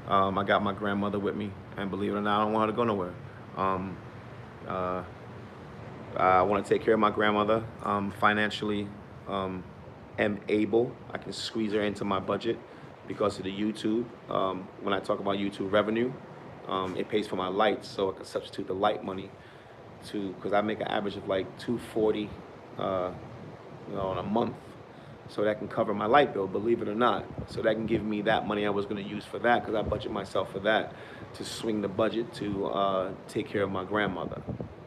I got my grandmother with me, and believe it or not, I don't want her to go nowhere. I want to take care of my grandmother. Financially, am able. I can squeeze her into my budget because of the YouTube. When I talk about YouTube revenue, it pays for my lights, so I can substitute the light money because I make an average of like $240, in a month. so that can cover my light bill, believe it or not. So that can give me that money I was going to use for that, because I budget myself for that, to swing the budget to take care of my grandmother,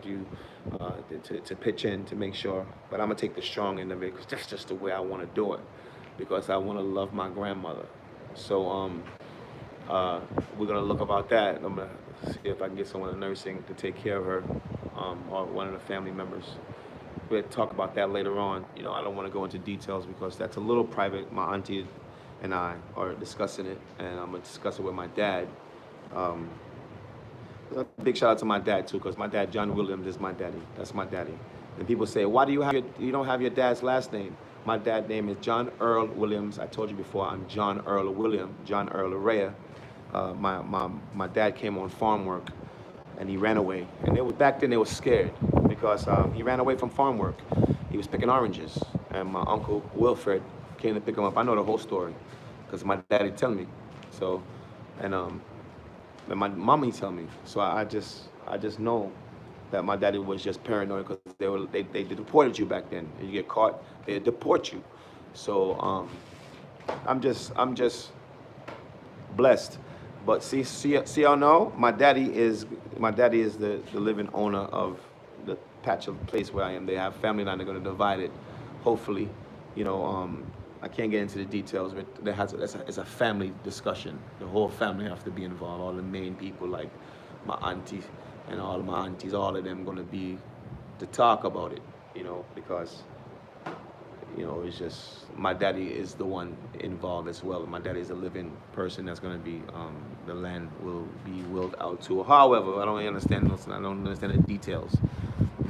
to, to pitch in to make sure. But I'm going to take the strong end of it, because that's just the way I want to do it, because I want to love my grandmother. So we're going to look about that. I'm going to see if I can get someone in nursing to take care of her, or one of the family members. We'll talk about that later on. You know, I don't want to go into details because that's a little private. My auntie and I are discussing it, and I'm going to discuss it with my dad. A big shout out to my dad too, because my dad, John Williams, is my daddy. That's my daddy. And people say, why do you don't have your dad's last name? My dad's name is John Earl Williams. I told you before, I'm John Earl William, John Earl Rhea. My dad came on farm work, and he ran away. And back then they were scared, because he ran away from farm work. He was picking oranges, and my uncle Wilfred came to pick him up. I know the whole story, because my daddy tell me. So, and my mommy tell me. So I just know that my daddy was just paranoid, because they deported you back then. If you get caught, they deport you. So I'm just blessed. But see, y'all know, my daddy is the living owner of the patch of place where I am. They have family line. They're going to divide it, hopefully. You know, I can't get into the details, but it's a family discussion. The whole family has to be involved. All the main people, like my auntie and all my aunties, all of them going to be to talk about it. You know, because it's just my daddy is the one involved as well. My daddy is a living person that's going to be the land will be willed out to. However, I don't understand the details,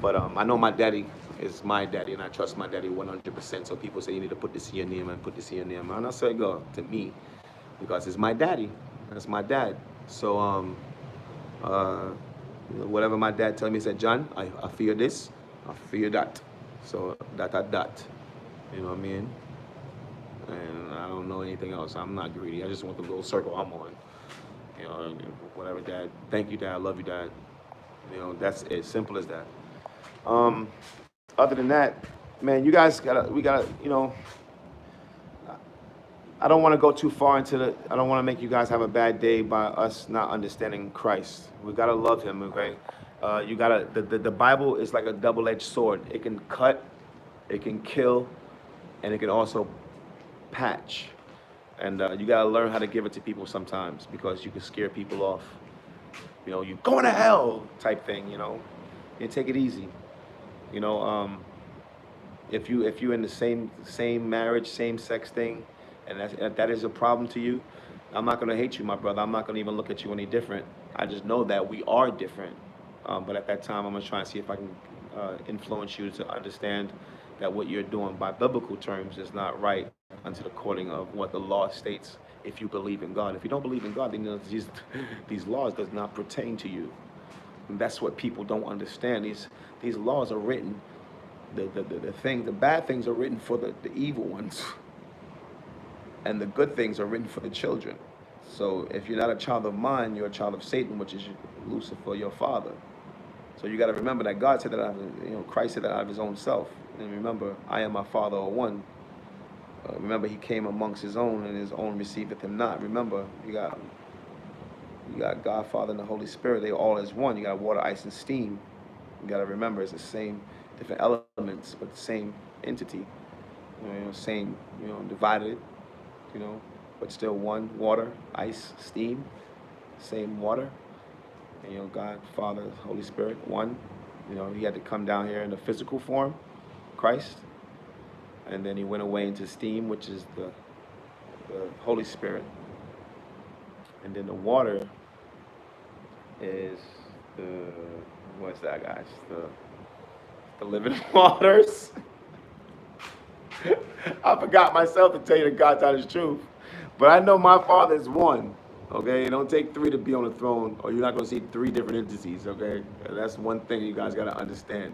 but I know my daddy is my daddy, and I trust my daddy 100%. So people say you need to put this in your name and put this in your name, and I say go to me, because it's my daddy. That's my dad. So whatever my dad tell me, he said, John, I fear this, I fear that. So that. You know what I mean? And I don't know anything else. I'm not greedy. I just want the little circle I'm on. You know, whatever, Dad. Thank you, Dad. I love you, Dad. You know, that's as simple as that. Other than that, man, we gotta, you know, I don't want to go too far I don't want to make you guys have a bad day by us not understanding Christ. We gotta love him, okay? The Bible is like a double-edged sword. It can cut, it can kill, and it can also patch. And you gotta learn how to give it to people sometimes, because you can scare people off. You know, you going to hell type thing, you know. You take it easy. You know, if you're in the same marriage, same sex thing, and that is a problem to you, I'm not gonna hate you, my brother. I'm not gonna even look at you any different. I just know that we are different. But at that time, I'm gonna try and see if I can influence you to understand that what you're doing by biblical terms is not right unto the according of what the law states. If you believe in God, if you don't believe in God, then these laws does not pertain to you. And that's what people don't understand. These laws are written. The bad things are written for the evil ones, and the good things are written for the children. So if you're not a child of mine, you're a child of Satan, which is Lucifer, your father. So you got to remember that God said that Christ said that out of his own self. And remember, I and my Father are one. Remember, he came amongst his own, and his own receiveth him not. Remember, you got God, Father, and the Holy Spirit. They all is one. You got water, ice, and steam. You got to remember, it's the same, different elements, but the same entity. Same, divided, but still one. Water, ice, steam, same water. And God, Father, Holy Spirit, one. He had to come down here in the physical form, Christ, and then he went away into steam, which is the Holy Spirit, and then the water is what's that, guys? The living waters. I forgot myself to tell you the God's honest truth, but I know my Father is one. Okay, it don't take three to be on the throne, or you're not going to see three different entities. Okay, that's one thing you guys got to understand.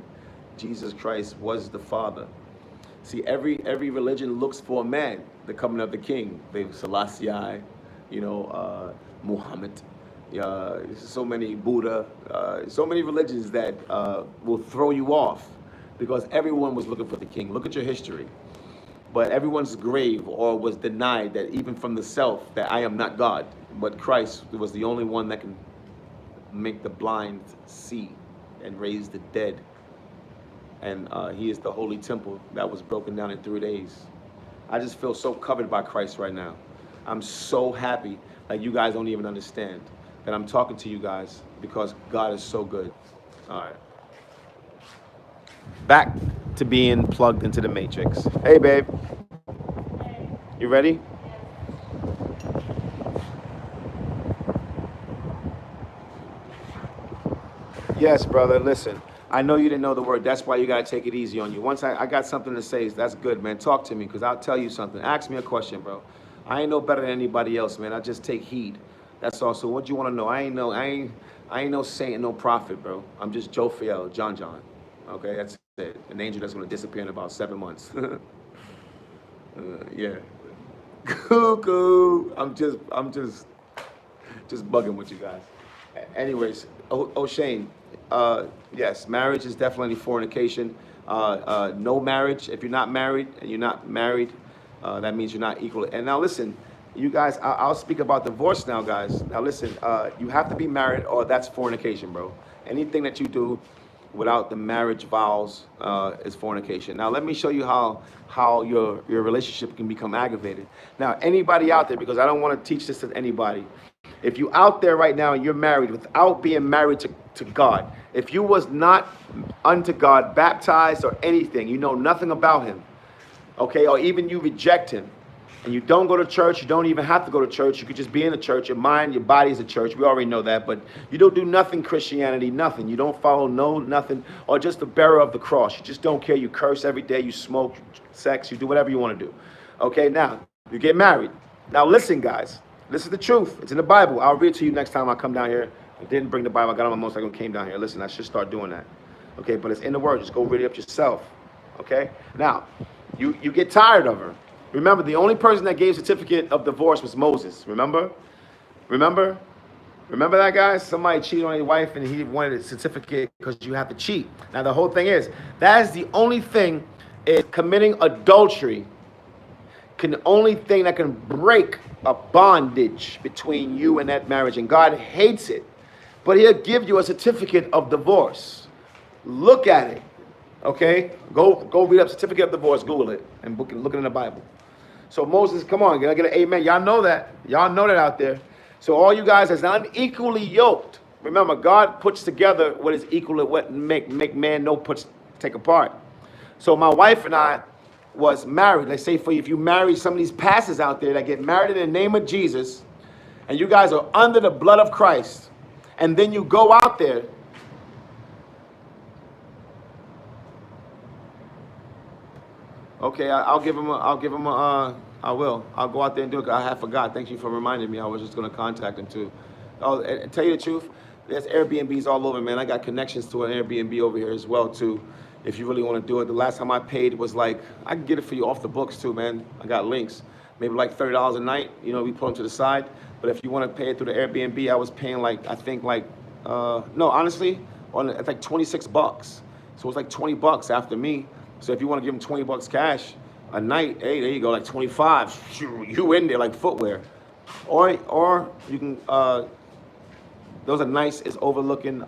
Jesus Christ was the Father. See, every religion looks for a man, the coming of the King. They Selassie, Muhammad, so many Buddha, so many religions that will throw you off, because everyone was looking for the King. Look at your history. But everyone's grave or was denied that even from the self that I am not God. But Christ was the only one that can make the blind see and raise the dead. And he is the holy temple that was broken down in 3 days. I just feel so covered by Christ right now. I'm so happy, like you guys don't even understand that I'm talking to you guys because God is so good. All right. Back to being plugged into the matrix. Hey, babe. You ready? Yes, brother. Listen, I know you didn't know the word. That's why you got to take it easy on you. Once I got something to say, that's good, man. Talk to me because I'll tell you something. Ask me a question, bro. I ain't no better than anybody else, man. I just take heed. That's all. So what you want to know? I ain't no saint, no prophet, bro. I'm just Joe Fiel, John. Okay, that's it. An angel that's going to disappear in about 7 months. Yeah. Cuckoo. I'm just bugging with you guys. Anyways, O'Shane, yes, marriage is definitely fornication. No marriage, if you're not married and you're not married, that means you're not equal. And now listen, you guys, I'll speak about divorce now, guys. Now listen, you have to be married or that's fornication, bro. Anything that you do without the marriage vows is fornication. Now let me show you how your relationship can become aggravated. Now anybody out there, because I don't want to teach this to anybody, if you out there right now and you're married without being married to God, if you was not unto God, baptized or anything, you know nothing about him, okay, or even you reject him, and you don't go to church, you don't even have to go to church, you could just be in the church, your mind, your body is a church, we already know that, but you don't do nothing Christianity, nothing, you don't follow nothing, or just the bearer of the cross, you just don't care, you curse every day, you smoke, sex, you do whatever you want to do, okay, now, you get married. Now listen, guys, this is the truth, it's in the Bible, I'll read it to you next time I come down here. I didn't bring the Bible, I got on my motorcycle and came down here, listen, I should start doing that, okay, but it's in the Word, just go read it up yourself, okay, now, you get tired of her. Remember, the only person that gave certificate of divorce was Moses. Remember? Remember that, guy? Somebody cheated on his wife and he wanted a certificate because you have to cheat. Now, the whole thing is, that is the only thing, is committing adultery the only thing that can break a bondage between you and that marriage. And God hates it. But he'll give you a certificate of divorce. Look at it. Okay? Go read up certificate of divorce, Google it, and look it in the Bible. So Moses, come on, can I get an amen? Y'all know that. Y'all know that out there. So all you guys that's unequally yoked, remember, God puts together what is equal and what make man take apart. So my wife and I was married. Let's say for you, if you marry some of these pastors out there that get married in the name of Jesus, and you guys are under the blood of Christ, and then you go out there, okay, I'll give him I will. I'll go out there and do it. I have forgot. Thank you for reminding me. I was just going to contact him too. Oh, and tell you the truth, there's Airbnbs all over, man. I got connections to an Airbnb over here as well too. If you really want to do it, the last time I paid was like, I can get it for you off the books too, man. I got links, maybe like $30 a night. You know, we put them to the side. But if you want to pay it through the Airbnb, I was paying like, I think like, no, honestly, it's like 26 bucks. So it's like 20 bucks after me. So if you want to give them 20 bucks cash a night, hey, there you go, like 25. You in there like footwear. Or you can, those are nice, it's overlooking,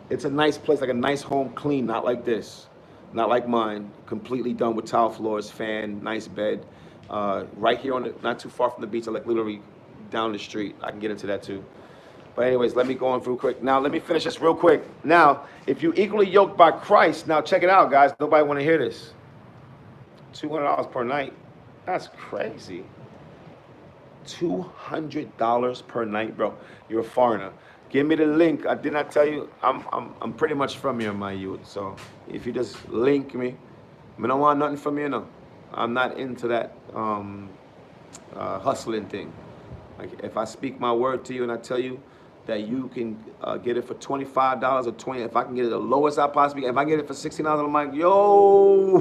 it's a nice place, like a nice home, clean, not like this, not like mine, completely done with tile floors, fan, nice bed, right here on the, not too far from the beach, like literally down the street. I can get into that too. But anyways, let me go on real quick. Now, let me finish this real quick. Now, if you equally yoked by Christ, now check it out, guys. Nobody want to hear this. $200 per night. That's crazy. $200 per night, bro. You're a foreigner. Give me the link. I did not tell you. I'm pretty much from here, my youth. So if you just link me, I don't want nothing from you, no. I'm not into that hustling thing. Like if I speak my word to you and I tell you that you can get it for $25 or $20, if I can get it the lowest I possibly can, if I get it for $16, I'm like, yo,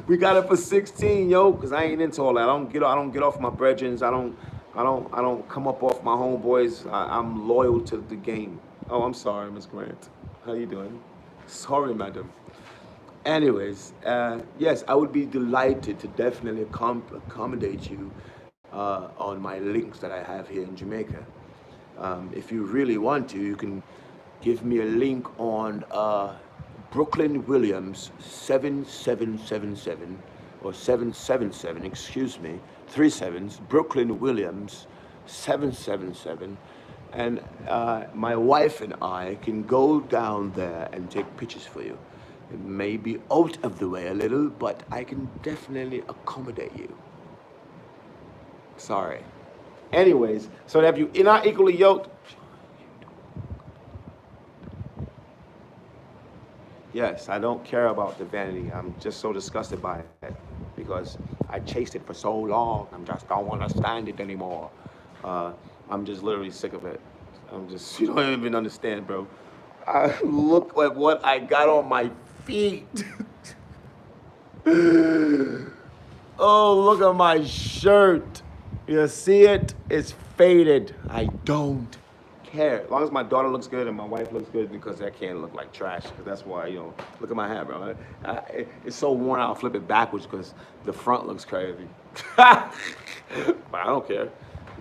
we got it for 16, yo, because I ain't into all that. I don't get off my brethrens. I don't come up off my homeboys. I'm loyal to the game. Oh, I'm sorry, Miss Grant. How you doing? Sorry, madam. Anyways, yes, I would be delighted to definitely accommodate you on my links that I have here in Jamaica. If you really want to, you can give me a link on Brooklyn Williams 7777 or 777, excuse me, 37s, Brooklyn Williams 777. And my wife and I can go down there and take pictures for you. It may be out of the way a little, but I can definitely accommodate you. Sorry. Anyways, so that you're not equally yoked. Yes, I don't care about the vanity. I'm just so disgusted by it because I chased it for so long. I just don't want to stand it anymore. I'm just literally sick of it. You don't even understand, bro. Look at what I got on my feet. Oh, look at my shirt. You see it? It's faded. I don't care. As long as my daughter looks good and my wife looks good, because I can't look like trash. Because that's why, look at my hair, bro. It's so worn out, I'll flip it backwards because the front looks crazy. But I don't care.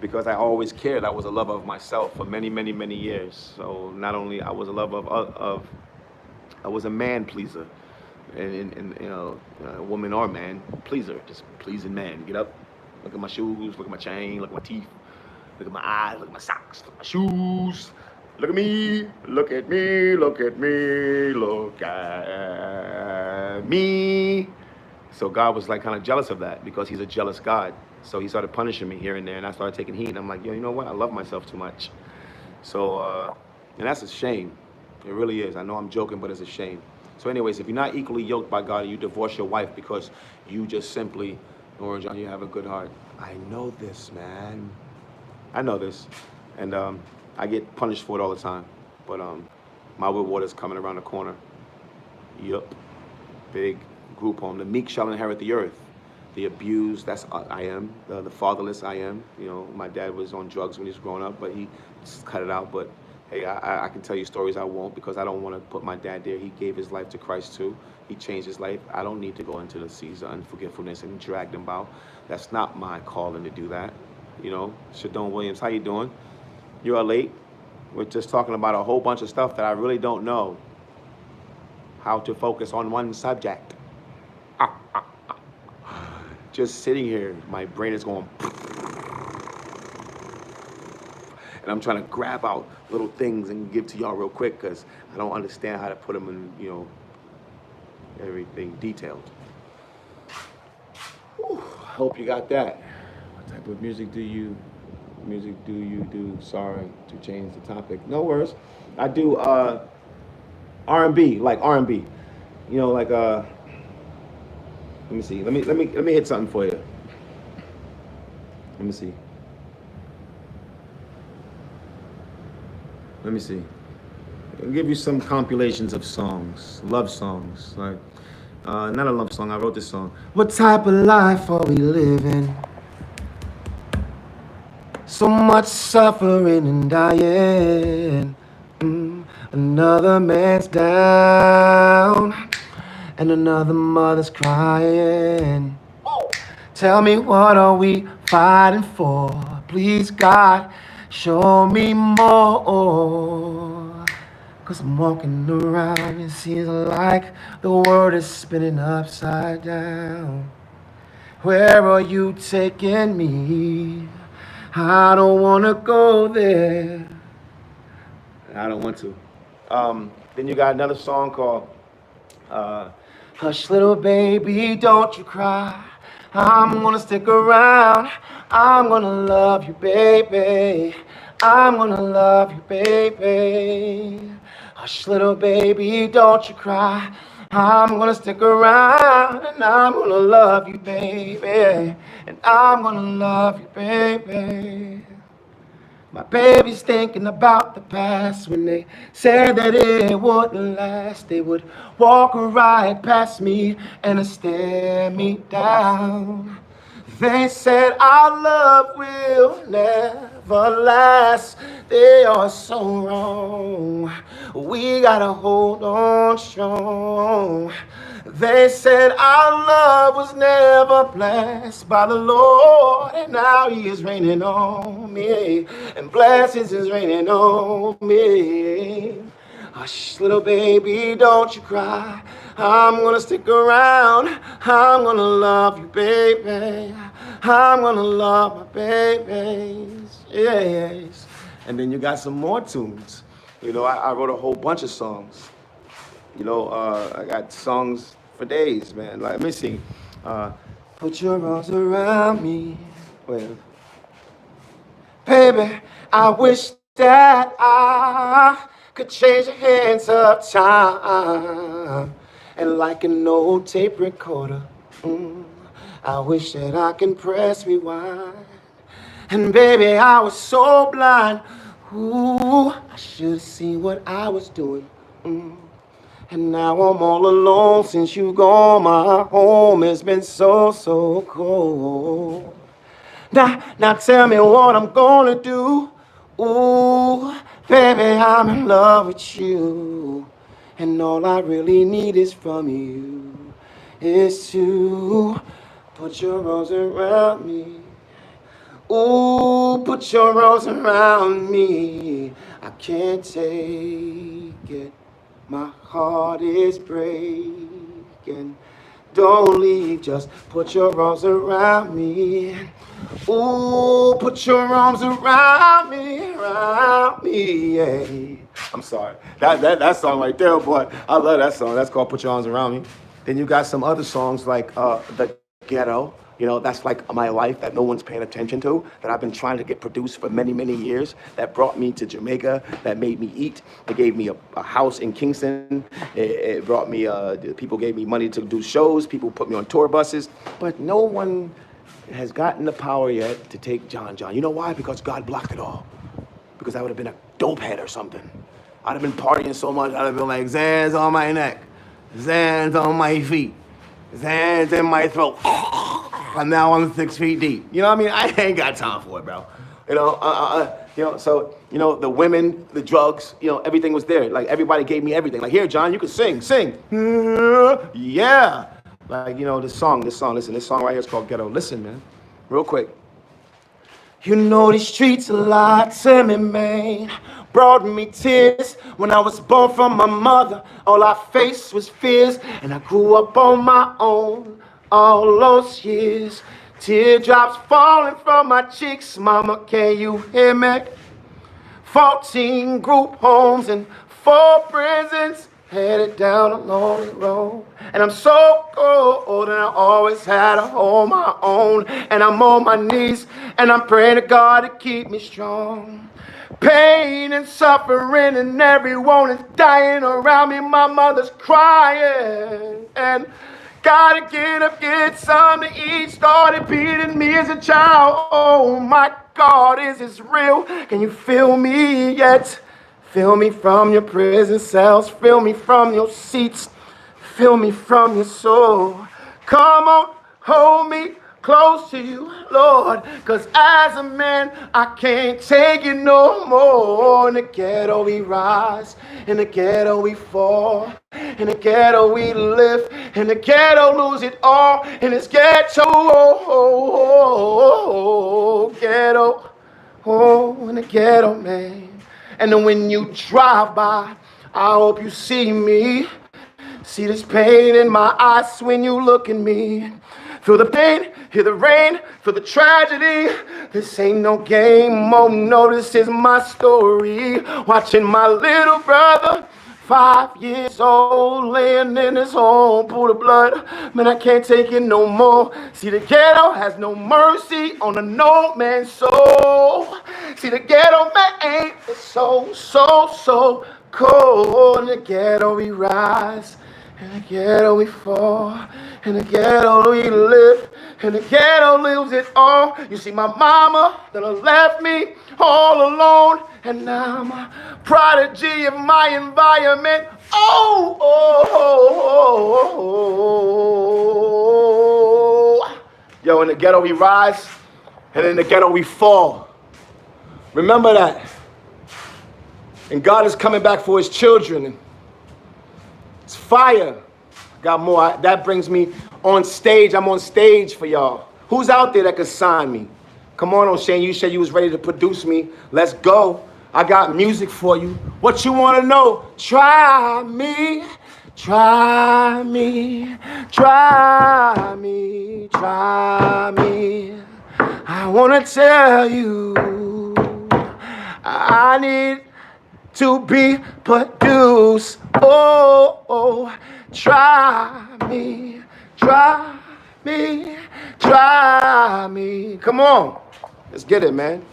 Because I always cared. I was a lover of myself for many, many, many years. So not only I was a lover I was a man pleaser. And a woman or man pleaser, just pleasing man. Get up, look at my shoes, look at my chain, look at my teeth, look at my eyes, look at my socks, look at my shoes. Look at me, look at me, look at me, look at me. So God was like kind of jealous of that because he's a jealous God. So he started punishing me here and there, and I started taking heat. And I'm like, yo, you know what? I love myself too much. So, and that's a shame. It really is. I know I'm joking, but it's a shame. So anyways, if you're not equally yoked by God and you divorce your wife because you just simply, Orange, you have a good heart. I know this, man. I know this. And I get punished for it all the time. But my reward is coming around the corner. Yup. Big group home. The meek shall inherit the earth. The abused, that's I am. The fatherless, I am. My dad was on drugs when he was growing up, but he just cut it out. But hey, I can tell you stories I won't because I don't want to put my dad there. He gave his life to Christ too. He changed his life. I don't need to go into the seas of unforgetfulness and drag them out. That's not my calling to do that. Shadone Williams, how you doing? You are late. We're just talking about a whole bunch of stuff that I really don't know how to focus on one subject. Just sitting here, my brain is going, and I'm trying to grab out little things and give to y'all real quick because I don't understand how to put them in, everything detailed. Whew, I hope you got that. What type of music do you do? Sorry to change the topic. No worries. I do R&B, like R&B. Let me see. Let me hit something for you. Let me see. I'll give you some compilations of songs, love songs. Like, not a love song. I wrote this song. What type of life are we living? So much suffering and dying. Another man's down. And another mother's crying. Tell me, what are we fighting for? Please, God, show me more. Cause I'm walking around, it seems like the world is spinning upside down. Where are you taking me? I don't wanna go there. I don't want to. Then you got another song called Hush, little baby, don't you cry. I'm gonna stick around. I'm gonna love you, baby. I'm gonna love you, baby. Hush, little baby, don't you cry. I'm gonna stick around and I'm gonna love you, baby. And I'm gonna love you, baby. My baby's thinking about the past when they said that it wouldn't last. They would walk right past me and stare me down. They said our love will never never last. They are so wrong. We gotta hold on strong. They said our love was never blessed by the Lord, and now He is raining on me, and blessings is raining on me. Hush, little baby, don't you cry. I'm gonna stick around. I'm gonna love you, baby. I'm gonna love my babies. Yes. And then you got some more tunes. You know, I wrote a whole bunch of songs. You know, I got songs for days, man. Like, let me sing. Put your arms around me. Well, baby, I wish that I could change the hands of time. And like an old tape recorder, I wish that I can press rewind. And baby, I was so blind. Ooh, I should have seen what I was doing. And now I'm all alone since you gone. My home has been so, so cold. Now tell me what I'm gonna do. Ooh, baby, I'm in love with you. And all I really need is from you is to put your arms around me. Ooh, put your arms around me. I can't take it. My heart is breaking. Don't leave, just put your arms around me. Ooh, put your arms around me, yeah. I'm sorry. That song right there, boy. I love that song. That's called Put Your Arms Around Me. Then you got some other songs like The Ghetto. You know, that's like my life that no one's paying attention to, that I've been trying to get produced for many, many years, that brought me to Jamaica, that made me eat. It gave me a house in Kingston. It brought me, people gave me money to do shows. People put me on tour buses. But no one has gotten the power yet to take John John. You know why? Because God blocked it all. Because I would have been a dope head or something. I'd have been partying so much, I'd have been like, Zans on my neck, Zans on my feet, Zans in my throat. And now I'm 6 feet deep. You know what I mean? I ain't got time for it, bro. You know, so, you know, the women, the drugs, you know, everything was there. Like, everybody gave me everything. Like, here, John, you can sing. Yeah. Like, you know, listen, this song right here is called Ghetto. Listen, man, real quick. You know these streets a lot to me, man. Brought me tears when I was born from my mother. All I faced was fears, and I grew up on my own all those years. Teardrops falling from my cheeks, mama, can you hear me? 14 group homes and 4 prisons, headed down a lonely road. And I'm so cold, and I always had to hold my own. And I'm on my knees, and I'm praying to God to keep me strong. Pain and suffering, and everyone is dying around me. My mother's crying, and gotta get up, get something to eat. Started beating me as a child. Oh my God, is this real? Can you feel me yet? Feel me from your prison cells. Feel me from your seats. Feel me from your soul. Come on, hold me close to you, Lord. Cause as a man, I can't take it no more. In the ghetto we rise. In the ghetto we fall. In the ghetto we live. In the ghetto lose it all. In this ghetto, ghetto. Oh, in the ghetto, man. And then when you drive by, I hope you see me. See this pain in my eyes when you look at me. Feel the pain, hear the rain, feel the tragedy. This ain't no game, oh no, this is my story. Watching my little brother, 5 years old, laying in his home, pool of blood. Man, I can't take it no more. See, the ghetto has no mercy on a no man's soul. See, the ghetto man ain't so cold. In the ghetto we rise. In the ghetto we fall, in the ghetto we live, in the ghetto lives it all. You see my mama that left me all alone, and now I'm a prodigy of my environment. Yo, in the ghetto we rise, and in the ghetto we fall. Remember that. And God is coming back for his children. It's fire. Got more. That brings me on stage. I'm on stage for y'all. Who's out there that could sign me? Come on, O'Shane. You said you was ready to produce me. Let's go. I got music for you. What you want to know? Try me. Try me. Try me. Try me. I want to tell you. I need to be produced. Oh, try me, try me, try me. Come on, let's get it, man.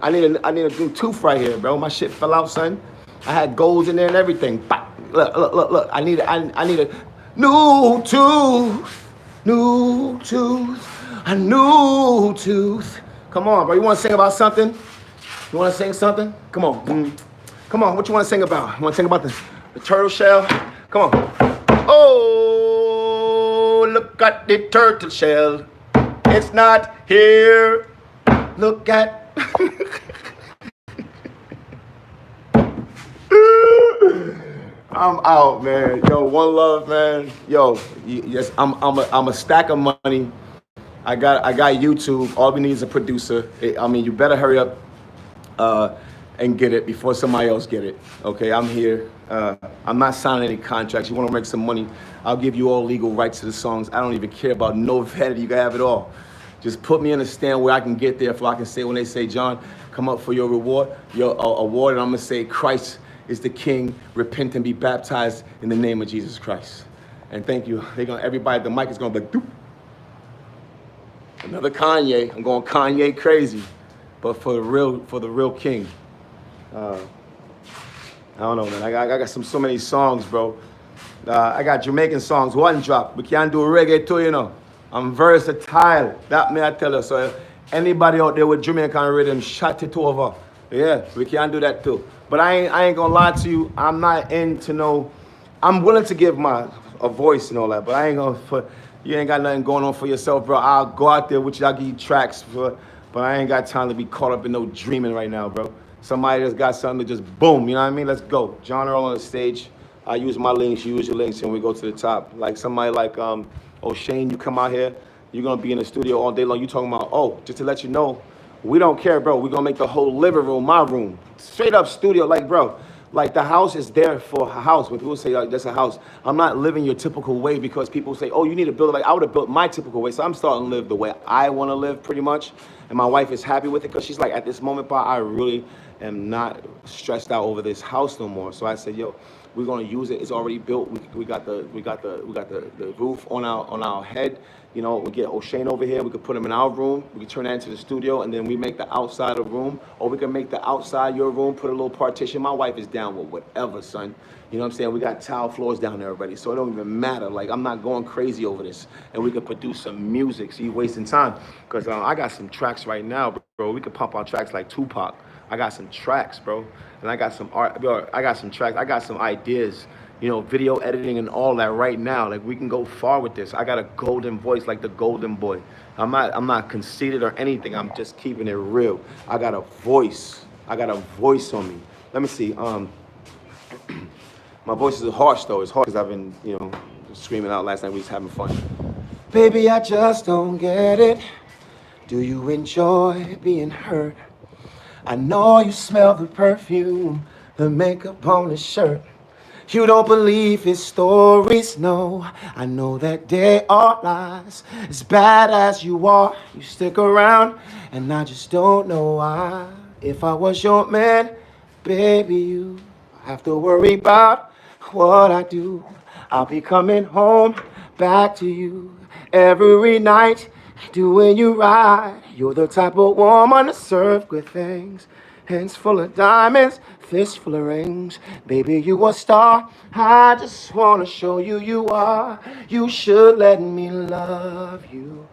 I need a new tooth right here, bro. My shit fell out, son. I had golds in there and everything. Look. I need a new tooth, a new tooth. Come on, bro. You want to sing about something? You want to sing something? Come on. Come on, what you want to sing about? You want to sing about the turtle shell? Come on. Oh, look at the turtle shell. It's not here. Look at... I'm out, man. Yo, one love, man. Yo, yes, I'm a stack of money. I got YouTube. All we need is a producer. I mean, you better hurry up and get it before somebody else get it. Okay, I'm here. I'm not signing any contracts. You want to make some money, I'll give you all legal rights to the songs. I don't even care about no vanity. You can have it all. Just put me in a stand where I can get there, so I can say when they say, John, come up for your reward, your award, and I'm gonna say, Christ is the King. Repent and be baptized in the name of Jesus Christ. And thank you. Everybody, the mic is gonna be like, doop. Another Kanye. I'm going Kanye crazy, but for the real King. I don't know, man. I got so many songs, bro. I got Jamaican songs, one drop. We can't do reggae too, you know. I'm versatile. That may I tell you. So anybody out there with Jamaican rhythm, shut it over. Yeah, we can do that too. But I ain't gonna lie to you. I'm not into no. I'm willing to give a voice and all that, but I ain't gonna. You ain't got nothing going on for yourself, bro. I'll go out there with you. I'll give you tracks, but I ain't got time to be caught up in no dreaming right now, bro. Somebody that's got something to just boom, you know what I mean? Let's go. John Earl on the stage. I use my links, you use your links, and we go to the top. Like somebody like O'Shane, you come out here, you're gonna be in the studio all day long. You talking about, oh, just to let you know, we don't care, bro. We're gonna make the whole living room my room. Straight up studio, like, bro. Like the house is there for a house. When people say, like, that's a house, I'm not living your typical way because people say, oh, you need to build it. Like I would have built my typical way. So I'm starting to live the way I want to live pretty much. And my wife is happy with it because she's like, at this moment, I really am not stressed out over this house no more. So I said, yo, we're gonna use it. It's already built. We got the roof on our head. You know, we get O'Shane over here. We could put him in our room. We could turn that into the studio, and then we make the outside a room, or we can make the outside your room. Put a little partition. My wife is down with whatever, son. You know what I'm saying? We got tile floors down there already, so it don't even matter. Like I'm not going crazy over this, and we could produce some music. So you wasting time, cause I got some tracks right now, bro. We could pump out tracks like Tupac. I got some tracks, bro, and I got some art. Bro, I got some tracks. I got some ideas. You know, video editing and all that right now. Like we can go far with this. I got a golden voice like the golden boy. I'm not conceited or anything. I'm just keeping it real. I got a voice. I got a voice on me. Let me see. My voice is harsh though. It's harsh because I've been, you know, screaming out last night. We was having fun. Baby, I just don't get it. Do you enjoy being hurt? I know you smell the perfume, the makeup on his shirt. You don't believe his stories, no. I know that they are lies. As bad as you are, you stick around, and I just don't know why. If I was your man, baby, you have to worry about what I do. I'll be coming home back to you every night, doing you right. You're the type of woman to serve good things. Hands full of diamonds, fist full of rings. Baby, you a star. I just wanna show you you are. You should let me love you.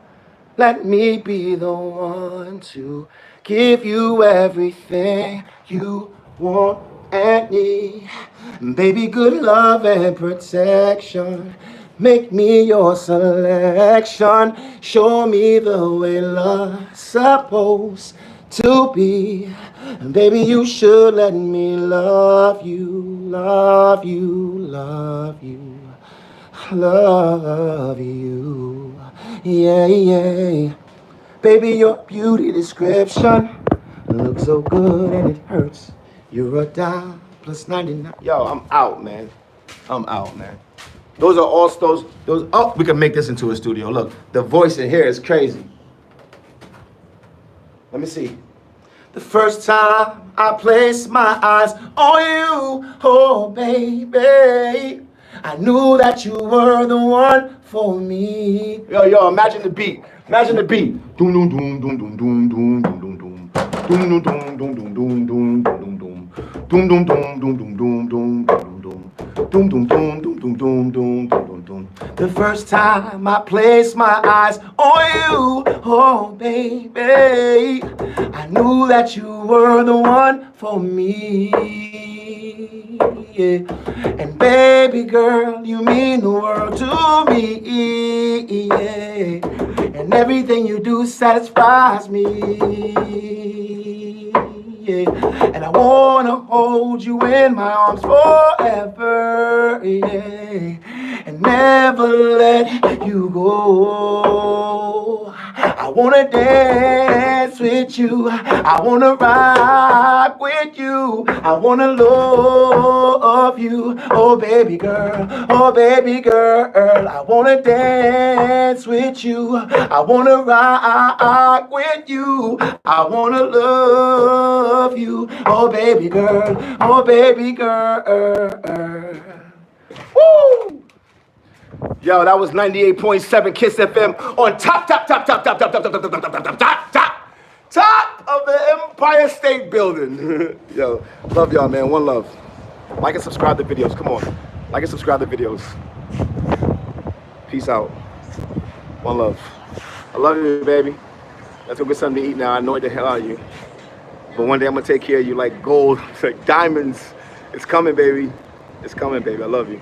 Let me be the one to give you everything you want and need. Baby, good love and protection. Make me your selection. Show me the way love's supposed to be. And baby, you should let me love you, love you, love you, love you. Yeah, yeah. Baby, your beauty description looks so good and it hurts. You're a dime plus 99. Yo, I'm out, man. I'm out, man. Those are all those. Oh, we can make this into a studio. Look, the voice in here is crazy. Let me see. The first time I placed my eyes on you, oh baby, I knew that you were the one for me. Yo, imagine the beat. Imagine the beat. Doom doom doom doom doom doom doom doom doom. Doom doom doom doom doom doom doom doom doom. Doom doom doom doom doom doom doom doom doom. Doom doom doom doom doom doom doom doom doom. The first time I placed my eyes on you, oh baby, I knew that you were the one for me. Yeah. And baby girl, you mean the world to me. Yeah. And everything you do satisfies me. Yeah. And I wanna hold you in my arms forever, yeah, and never let you go. I wanna dance with you, I wanna rock with you, I wanna love you, oh baby girl, oh baby girl. I wanna dance with you, I wanna rock with you, I wanna love you, oh baby girl, oh baby girl. Woo! Yo, that was 98.7 Kiss FM on top of the Empire State Building. Yo, love y'all, man. One love. Like and subscribe to videos. Come on. Like and subscribe to videos. Peace out. One love. I love you, baby. Let's go get something to eat now. I annoyed the hell out of you. But one day I'm going to take care of you like gold, like diamonds. It's coming, baby. It's coming, baby. I love you.